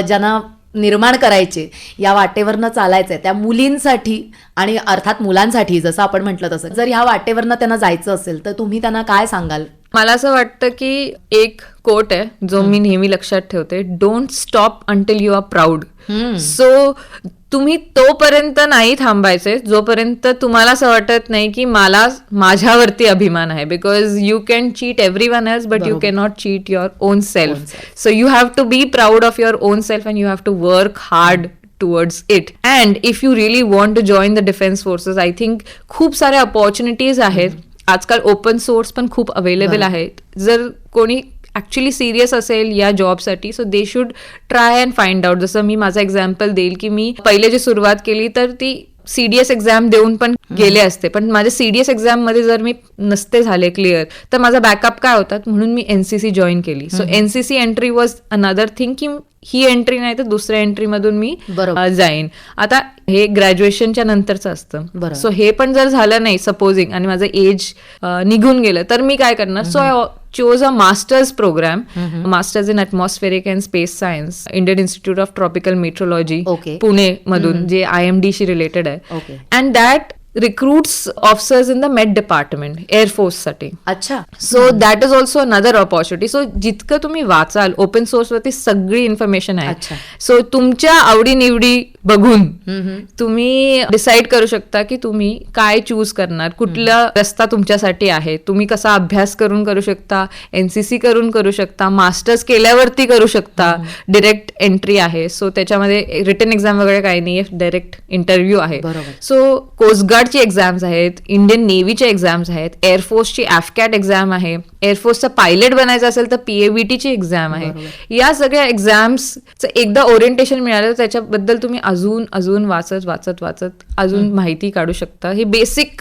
ज्यांना निर्माण करायचे, या वाटेवरनं चालायचंय, त्या मुलींसाठी आणि अर्थात मुलांसाठी जसं आपण म्हटलं तसं, जर ह्या वाटेवरनं त्यांना जायचं असेल तर तुम्ही त्यांना काय सांगाल? मला असं वाटतं की एक कोट आहे जो मी नेहमी लक्षात ठेवते, don't stop until you are proud. So तुम्ही तोपर्यंत नाही थांबायचे जोपर्यंत तुम्हाला असं वाटत नाही की मला माझ्यावरती अभिमान आहे. Because you can cheat everyone else but you can not cheat your own self. So you have to be proud of your own self and you have to work hard towards it. And if you really want to join the defense forces, I think खूप साऱ्या opportunities आहेत. आजकाल open source पण खूप available आहेत. जर कोणी actually serious असेल या जॉबसाठी, so they should try and find out. जसं मी माझा एक्झाम्पल देईल की मी पहिले जी सुरुवात केली तर ती सीडीएस एक्झाम देऊन पण गेले असते, पण माझ्या सीडीएस एक्झाम मध्ये जर मी नसते झाले क्लिअर तर माझा बॅकअप काय होता, म्हणून मी एनसीसी जॉईन केली. So NCC entry was another thing की ही एंट्री नाही तर दुसऱ्या एंट्री मधून मी जाईन. आता हे ग्रॅज्युएशनच्या नंतरचं असतं. सो हे पण जर झालं नाही सपोजिंग आणि माझं एज निघून गेलं तर मी काय करणार? So I chose a master's program, Masters in Atmospheric and Space Science, Indian Institute of Tropical Meteorology, Pune मधून, जे IMD शी रिलेटेड आहे. And that recruits officers in the Met Department, Air Force साठी. अच्छा. So that is also another opportunity. So जितकं तुम्ही वाचाल open source वरती सगळी इन्फॉर्मेशन आहे. सो तुमच्या आवडीनिवडी बघून तुम्ही डिसाईड करू शकता की तुम्ही काय चूज करणार, कुठला रस्ता तुमच्यासाठी आहे. तुम्ही कसा अभ्यास करून करू शकता, एनसीसी करून करू शकता, मास्टर्स केल्यावरती करू शकता, डिरेक्ट एंट्री आहे. सो त्याच्यामध्ये रिटन एक्झाम वगैरे काही नाही, डायरेक्ट इंटरव्ह्यू आहे. सो कोस्टगार्डची एक्झाम्स आहेत, इंडियन नेव्हीच्या एक्झाम्स आहेत, एअरफोर्सची ॲफकॅट एक्झाम आहे, एअरफोर्सचा पायलट बनायचं असेल तर पीएबीटीची एक्झाम आहे. या सगळ्या एक्झाम्सचं एकदा ओरिएंटेशन मिळालं तर त्याच्याबद्दल तुम्ही अजून अजून वाचत अजून माहिती काढू शकता. हे बेसिक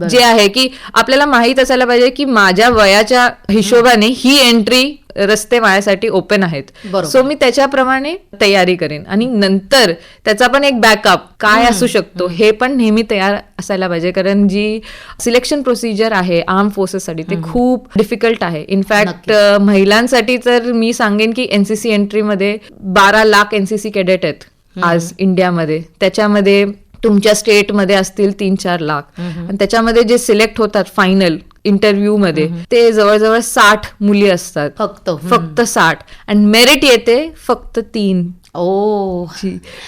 जे आहे की आपल्याला माहित असायला पाहिजे की माझ्या वयाच्या हिशोबाने ही एंट्री रस्ते माझ्यासाठी ओपन आहेत. सो मी त्याच्याप्रमाणे तयारी करेन आणि नंतर त्याचा पण एक बॅकअप काय असू शकतो हे पण नेहमी तयार असायला पाहिजे. कारण जी सिलेक्शन प्रोसिजर आहे आर्म फोर्सेससाठी ते खूप डिफिकल्ट आहे. इनफॅक्ट महिलांसाठी तर मी सांगेन की एनसीसी एंट्रीमध्ये 12 लाख एनसीसी कॅडेट आहेत आज इंडियामध्ये. त्याच्यामध्ये तुमच्या स्टेटमध्ये असतील 3-4 लाख आणि त्याच्यामध्ये जे सिलेक्ट होतात फायनल इंटरव्ह्यू मध्ये ते जवळजवळ 60 मुली असतात, फक्त 60. आणि मेरिट येते फक्त 3.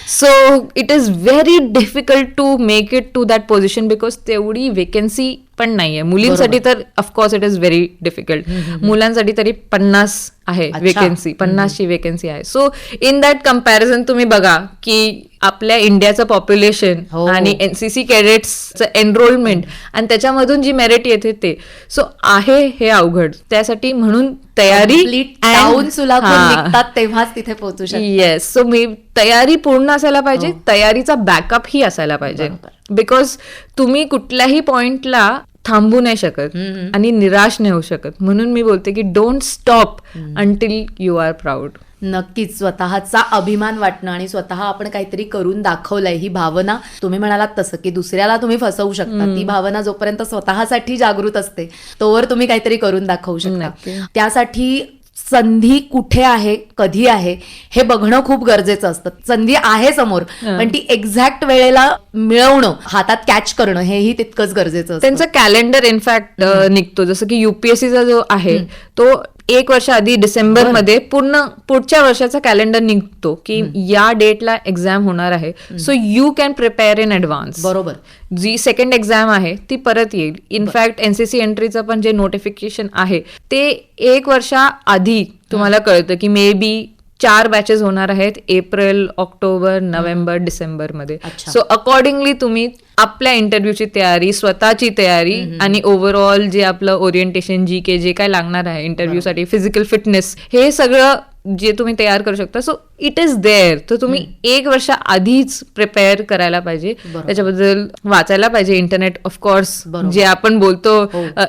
So it is very difficult to make it to that position because तेवढी वेकन्सी पण नाहीये. मुलींसाठी तर of course it is very difficult. मुलांसाठी तरी 50 आहे वेकेन्सी, 50ची वेकेन्सी आहे. सो इन दॅट कम्पॅरिझन तुम्ही बघा की आपल्या इंडियाचं पॉप्युलेशन आणि एनसीसी कॅडेट्सचं एनरोलमेंट आणि त्याच्यामधून जी मेरिट येते ते, सो आहे हे अवघड. त्यासाठी म्हणून तयारी टाऊन सुलाखून निघतात तेव्हाच तिथे पोहोचू शकतात. येस. सो मी तयारी पूर्ण असायला पाहिजे, तयारीचा बॅकअप ही असायला पाहिजे. बिकॉज तुम्ही कुठल्याही पॉइंटला थांबू नाही शकत आणि निराश नाही होऊ शकत. म्हणून मी बोलते की don't stop until you are proud. नक्कीच स्वतःचा अभिमान वाटणं आणि स्वतः आपण काहीतरी करून दाखवलंय ही भावना, तुम्ही म्हणालात तसं की दुसऱ्याला तुम्ही फसवू शकता, ती भावना जोपर्यंत स्वतःसाठी जागृत असते तोवर तुम्ही काहीतरी करून दाखवू शकता. त्यासाठी संधी कुठे आहे, कधी आहे हे बघणं खूप गरजेचं असतं. संधी आहे समोर, पण ती एक्झॅक्ट वेळेला मिळवणं, हातात कॅच करणं हेही तितकंच गरजेचं असतं. त्यांचं कॅलेंडर इनफॅक्ट निघतो. जसं की युपीएससीचा जो आहे तो 1 वर्ष आधी डिसेंबरमध्ये पूर्ण पुढच्या वर्षाचा कॅलेंडर निघतो की या डेटला एक्झाम होणार आहे. So you can prepare in advance. बरोबर. जी सेकंड एक्झाम आहे ती परत येईल. इनफॅक्ट एनसीसी एंट्रीचं पण जे नोटिफिकेशन आहे ते 1 वर्षा आधी तुम्हाला कळतं की मे बी 4 बॅचेस होणार आहेत एप्रिल, ऑक्टोबर, नोव्हेंबर, डिसेंबरमध्ये. सो अकॉर्डिंगली तुम्ही आपल्या इंटरव्ह्यूची तयारी, स्वतःची तयारी आणि ओव्हरऑल जे आपलं ओरिएंटेशन, जीके जे काय लागणार आहे इंटरव्ह्यूसाठी, फिजिकल फिटनेस, हे सगळं जे तुम्ही तयार करू शकता. So it is there. तर तुम्ही 1 वर्ष आधीच प्रिपेअर करायला पाहिजे. त्याच्याबद्दल वाचायला पाहिजे. इंटरनेट ऑफकोर्स जे आपण बोलतो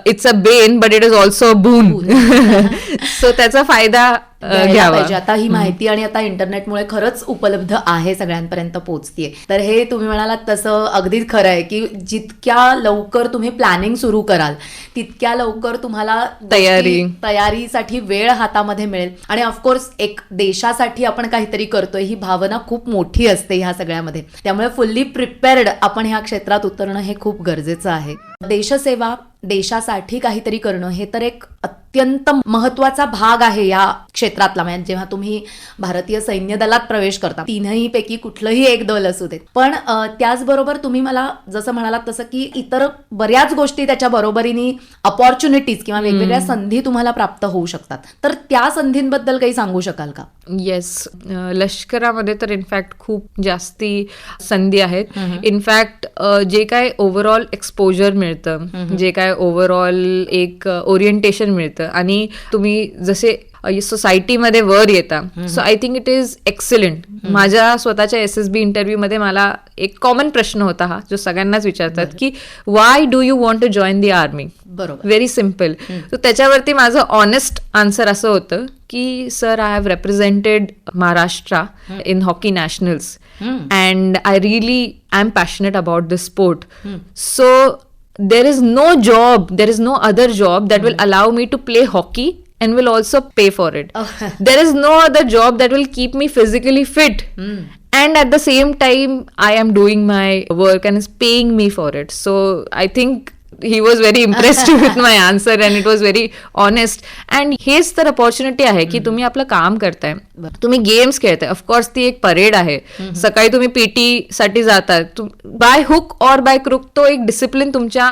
it's a Ben but it is also a बून. सो त्याचा फायदा घ्यावा. आता ही माहिती आणि आता इंटरनेटमुळे खरंच उपलब्ध आहे, सगळ्यांपर्यंत पोहोचतीये. तर हे तुम्ही म्हणालात तसं अगदीच खरं आहे की जितक्या लवकर तुम्ही प्लॅनिंग सुरू कराल तितक्या लवकर तुम्हाला तयारीसाठी वेळ हातामध्ये मिळेल. आणि ऑफकोर्स एक देशासाठी आपण काहीतरी करतोय ही भावना खूप मोठी असते ह्या सगळ्यामध्ये. त्यामुळे फुल्ली प्रिपेअर्ड आपण ह्या क्षेत्रात उतरणं हे खूप गरजेचं आहे. देशसेवा, देशासाठी काहीतरी करणं हे तर एक अत्यंत महत्वाचा भाग आहे या क्षेत्रातला. म्हणजे जेव्हा तुम्ही भारतीय सैन्य दलात प्रवेश करता, 3ही पैकी कुठलंही एक दल असू दे, पण त्याचबरोबर तुम्ही मला जसं म्हणालात तसं की इतर बऱ्याच गोष्टी त्याच्या बरोबरीने अपॉर्च्युनिटीज किंवा वेगवेगळ्या संधी तुम्हाला प्राप्त होऊ शकतात. तर त्या संधींबद्दल काही सांगू शकाल का? येस. लष्करामध्ये तर इनफॅक्ट खूप जास्ती संधी आहेत. इनफॅक्ट जे काय ओव्हरऑल एक्सपोजर मिळतं, जे काय ओव्हरऑल एक ओरिएंटेशन मिळतं आणि तुम्ही जसे सोसायटीमध्ये वर येता, so I think it is excellent. माझ्या स्वतःच्या SSB इंटरव्ह्यू मध्ये मला एक कॉमन प्रश्न होता हा, जो सगळ्यांनाच विचारतात की why do you want to join the army. बरोबर. Very simple. तर त्याच्यावरती माझं ऑनेस्ट आन्सर असं होतं की sir, I have represented Maharashtra in hockey nationals and I am passionate about this sport. So there is no other job that will allow me to play hockey and will also pay for it. There is no other job that will keep me physically fit. And at the same time, I am doing my work and is paying me for it. So I think he was very impressed with my answer and it was very honest. And हेच तर opportunity आहे की तुम्ही आपलं काम करताय, तुम्ही games खेळताय. ऑफकोर्स ती एक परेड आहे. सकाळी तुम्ही PT साठी जातात, by hook or by crook तो एक डिसिप्लिन तुमच्या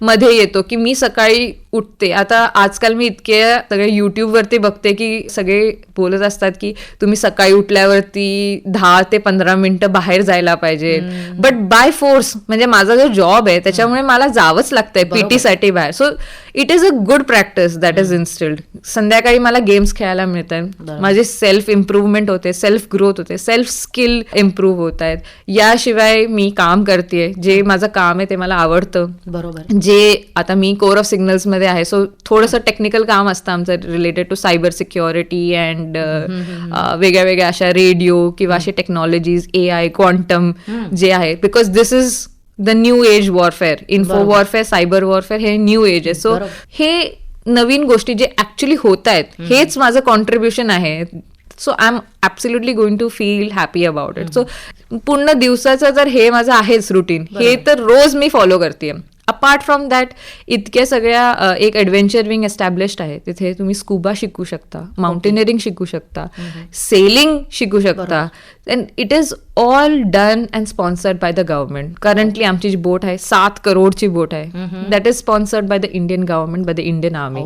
मध्ये येतो की मी सकाळी उठते. आता आजकाल मी इतके सगळे युट्यूबवरती बघते की सगळे बोलत असतात की तुम्ही सकाळी उठल्यावरती 10 ते 15 मिनिटं बाहेर जायला पाहिजे. बट बाय फोर्स, म्हणजे माझा जो जॉब आहे त्याच्यामुळे मला जावंच लागतंय PT साठी बाहेर. So it is a good practice that is instilled. संध्याकाळी मला गेम्स खेळायला मिळतात, माझे सेल्फ इम्प्रूव्हमेंट होते, सेल्फ ग्रोथ होते, सेल्फ स्किल इम्प्रूव्ह होत आहेत. याशिवाय मी काम करते, जे माझं काम आहे ते मला आवडतं. बरोबर. जे आता मी कोर ऑफ सिग्नल्स मध्ये आहे, सो थोडंसं टेक्निकल काम असतं आमचं related to cyber security and वेगळ्या वेगळ्या अशा रेडिओ किंवा असे टेक्नॉलॉजीज, AI, क्वांटम जे आहे. Because this is the new age warfare. Info warfare, cyber warfare हे न्यू एज आहे. सो हे नवीन गोष्टी जे ऍक्च्युली होत आहेत, हेच माझं कॉन्ट्रीब्युशन आहे. So I am absolutely going to feel happy about it. So पूर्ण दिवसाचं जर हे माझं आहेच रुटीन, हे तर रोज मी फॉलो करते. अपार्ट फ्रॉम दॅट इतक्या सगळ्या एक ॲडव्हेंचर विंग एस्टॅब्लिश्ड आहे. तिथे तुम्ही स्कुबा शिकू शकता, माउंटेनिअरिंग शिकू शकता, सेलिंग शिकू शकता. And it is all done and sponsored by the government. Currently आमची जी बोट आहे 7 करोडची बोट आहे. That is sponsored by the Indian government, by the Indian army.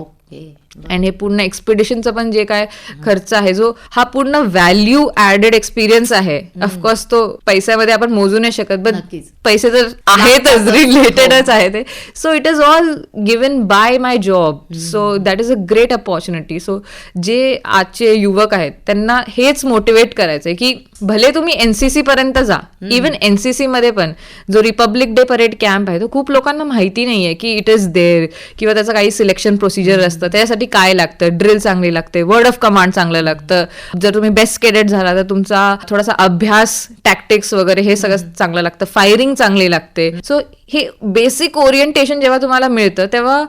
आणि हे पूर्ण एक्सपिडिशनचा पण जे काय खर्च आहे, जो हा पूर्ण व्हॅल्यू ऍडेड एक्सपिरियन्स आहे. ऑफकोर्स तो पैशामध्ये आपण मोजू नाही शकत, बट पैसे तर आहेतच, रिलेटेडच आहे ते. So it is all given by my job. So that is a great opportunity. So जे आजचे युवक आहेत त्यांना हेच मोटिवेट करायचंय की भले तुम्ही एनसीसी पर्यंत जा. इव्हन एनसीसी मध्ये पण जो रिपब्लिक डे परेड कॅम्प आहे तो खूप लोकांना माहिती नाहीये की इट इज देअर, किंवा त्याचं काही सिलेक्शन प्रोसिजर असतं, त्यासाठी काय लागतं, ड्रिल चांगली लागते, वर्ड ऑफ कमांड चांगलं लागतं. जर तुम्ही बेस्ट केडेट झाला तर तुमचा थोडासा अभ्यास, टॅक्टिक्स वगैरे हे सगळं चांगलं लागतं, फायरिंग चांगली लागते. सो हे बेसिक ओरिएंटेशन जेव्हा तुम्हाला मिळतं तेव्हा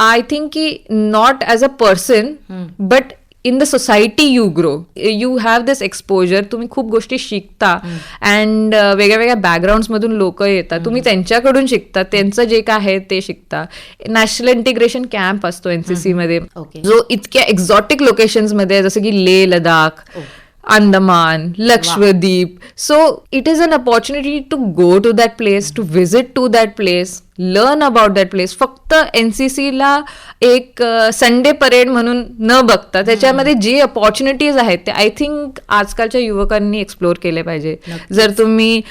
आय थिंक की not as a person but in the society you grow, you have this exposure. तुम्ही खूप गोष्टी शिकता अँड वेगळ्या वेगळ्या बॅकग्राऊंड्समधून लोक येतात, तुम्ही त्यांच्याकडून शिकता, त्यांचं जे काय आहे ते शिकता. नॅशनल इंटिग्रेशन कॅम्प असतो एनसीसी मध्ये, जो इतक्या एक्झॉटिक लोकेशन्स मध्ये जसं की Leh Ladakh, Andaman, Lakshadweep. So it is an opportunity to go to that place, to visit to that place, learn about that place. फक्त एनसीसीला एक संडे परेड म्हणून न बघता त्याच्यामध्ये जे अपॉर्च्युनिटीज आहेत ते आय थिंक आजकालच्या युवकांनी एक्सप्लोर केले पाहिजे. जर तुम्ही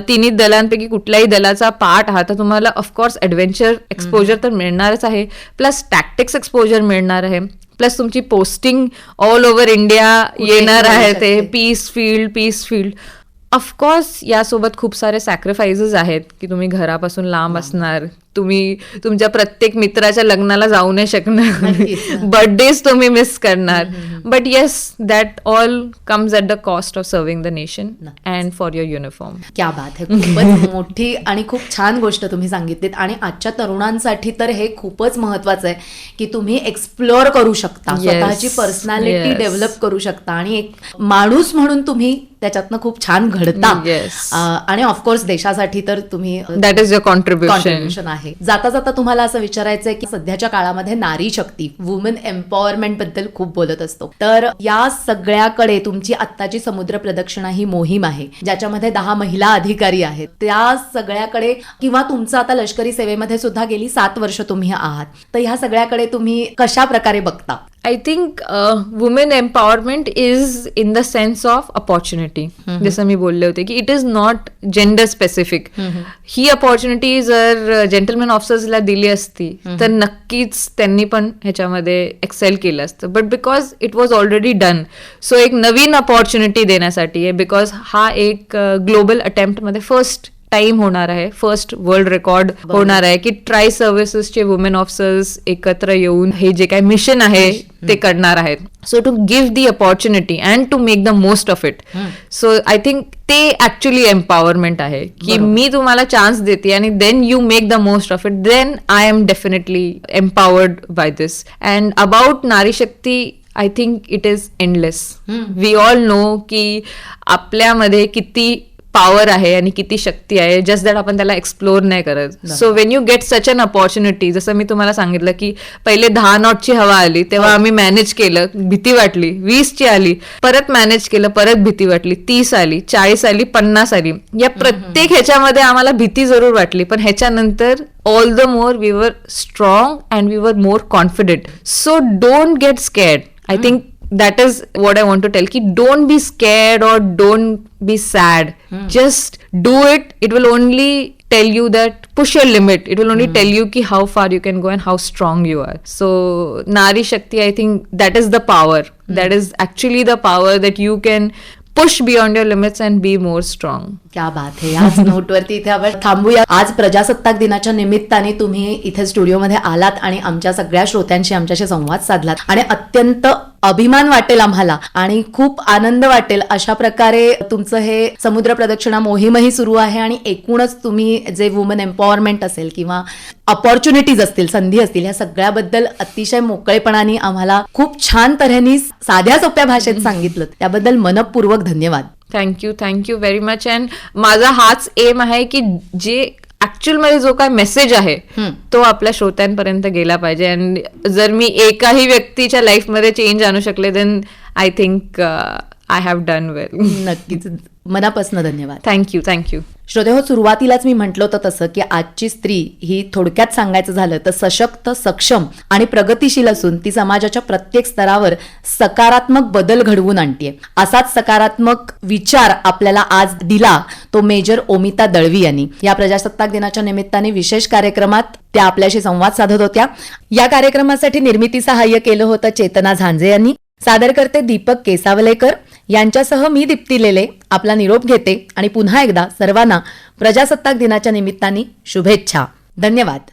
तिन्ही दलांपैकी कुठल्याही दलाचा पार्ट आहात तर तुम्हाला ऑफकोर्स ॲडव्हेंचर एक्सपोजर तर मिळणारच आहे, प्लस टॅक्टिक्स एक्सपोजर मिळणार आहे, प्लस तुमची पोस्टिंग ऑल ओव्हर इंडिया येणार आहे. ते पीस फील्ड. ऑफकोर्स यासोबत खूप सारे सॅक्रिफायसेस आहेत की तुम्ही घरापासून लांब असणार, तुम्ही तुमच्या प्रत्येक मित्राच्या लग्नाला जाऊ नाही शकणार, बर्थडेज तुम्ही मिस करणार. But yes, that all comes at the cost of serving the nation and for your uniform. क्या बात है. खूपच मोठी आणि खूप छान गोष्ट तुम्ही सांगितलीत. आणि आजच्या तरुणांसाठी तर हे खूपच महत्वाचं आहे की तुम्ही एक्सप्लोअर करू शकता, स्वतःची पर्सनॅलिटी डेव्हलप करू शकता आणि एक माणूस म्हणून तुम्ही त्याच्यातनं खूप छान घडता. आणि ऑफकोर्स देशासाठी तर तुम्ही दॅट इज युअर कॉन्ट्रीब्युशन आहे. जाता जाता तुम्हाला असं विचारायचंय की सध्याच्या काळामध्ये नारी शक्ती, वुमेन एम्पॉवरमेंट बद्दल खूप बोलत असतो, तर या सगळ्याकडे तुमची आत्ताची समुद्र प्रदक्षिणा ही मोहीम आहे ज्याच्यामध्ये 10 महिला अधिकारी आहेत, त्या सगळ्याकडे, किंवा तुमचं आता लष्करी सेवेमध्ये सुद्धा गेली 7 वर्ष तुम्ही आहात, तर ह्या सगळ्याकडे तुम्ही कशा प्रकारे बघता? I think women empowerment is in the sense of opportunity. जसं मी बोलले होते की it is not gender specific. He opportunity जर जेंटलमॅन ऑफिसर्सला दिली असती तर नक्कीच त्यांनी पण ह्याच्यामध्ये एक्सेल केलं असतं. But because it was already done, so एक नवीन अपॉर्च्युनिटी देण्यासाठी आहे. बिकॉज हा एक ग्लोबल अटेम्प्टमध्ये फर्स्ट टाइम होणार आहे, फर्स्ट वर्ल्ड रेकॉर्ड होणार आहे की ट्राय सर्व्हिसेसचे वुमेन ऑफिसर्स एकत्र येऊन हे जे काही मिशन आहे ते करणार आहेत. So to give the opportunity and to make the most of it. So I think ते ऍक्च्युअली एम्पॉवरमेंट आहे की मी तुम्हाला चान्स देते आणि then you make the most of it, then I am definitely empowered by this. And about Nari Shakti, I think it is endless. We all know की आपल्यामध्ये किती पॉवर आहे आणि किती शक्ती आहे, जस्ट दॅट आपण त्याला एक्सप्लोर नाही करत. So when you get such an opportunity, जसं मी तुम्हाला सांगितलं की पहिले 10 नॉटची हवा आली तेव्हा आम्ही मॅनेज केलं, भीती वाटली, 20ची आली, परत मॅनेज केलं, परत भीती वाटली, 30 आली, 40 आली, 50 आली. या प्रत्येक ह्याच्यामध्ये आम्हाला भीती जरूर वाटली, पण ह्याच्यानंतर all the more we were strong and we were more confident. So don't get scared. I think that is what I want to tell, ki don't be scared or don't be sad. Just do it. It will only tell you that push your limit. It will only tell you ki how far you can go and how strong you are. So Nari Shakti, I think that is the power. That is actually the power that you can push beyond your limits and be more strong. क्या बात है. याच नोटवरती इथे आपण थांबूया. आज प्रजासत्ताक दिनाच्या निमित्ताने तुम्ही इथे स्टुडिओमध्ये आलात आणि आमच्या सगळ्या श्रोत्यांशी आमच्याशी संवाद साधलात आणि अत्यंत अभिमान वाटेल आम्हाला आणि खूप आनंद वाटेल अशा प्रकारे तुमचं हे समुद्र प्रदक्षिणा मोहीमही सुरू आहे. आणि एकूणच तुम्ही जे वुमन एम्पॉवरमेंट असेल किंवा अपॉर्च्युनिटीज असतील, संधी असतील, या सगळ्याबद्दल अतिशय मोकळेपणाने आम्हाला खूप छान तऱ्हेने साध्या सोप्या भाषेत सांगितलं, त्याबद्दल मनपूर्वक धन्यवाद. Thank you very much. अँड माझा हाच एम आहे की जे ऍक्च्युअल मध्ये जो काय मेसेज आहे तो आपल्या श्रोत्यांपर्यंत गेला पाहिजे. आणि जर मी एकाही व्यक्तीच्या लाईफमध्ये चेंज आणू शकले then I think I have done well. नक्कीच, मनापासून धन्यवाद. थँक्यू. श्रोते हो, सुरुवातीलाच मी म्हटलं होतं तसं की आजची स्त्री ही थोडक्यात सांगायचं झालं तर सशक्त, सक्षम आणि प्रगतिशील असून ती समाजाच्या प्रत्येक स्तरावर सकारात्मक बदल घडवून आणते. असाच सकारात्मक विचार आपल्याला आज दिला तो मेजर ओमिता दळवी यांनी. या प्रजासत्ताक दिनाच्या निमित्ताने विशेष कार्यक्रमात त्या आपल्याशी संवाद साधत होत्या. या कार्यक्रमासाठी निर्मिती सहाय्य केलं होतं चेतना झांजे यांनी. सादरकर्ते दीपक केसावलेकर यांच्यासह मी दीप्ती लेले आपला निरोप घेते आणि पुन्हा एकदा सर्वांना प्रजासत्ताक दिनाच्या निमित्ताने शुभेच्छा. धन्यवाद.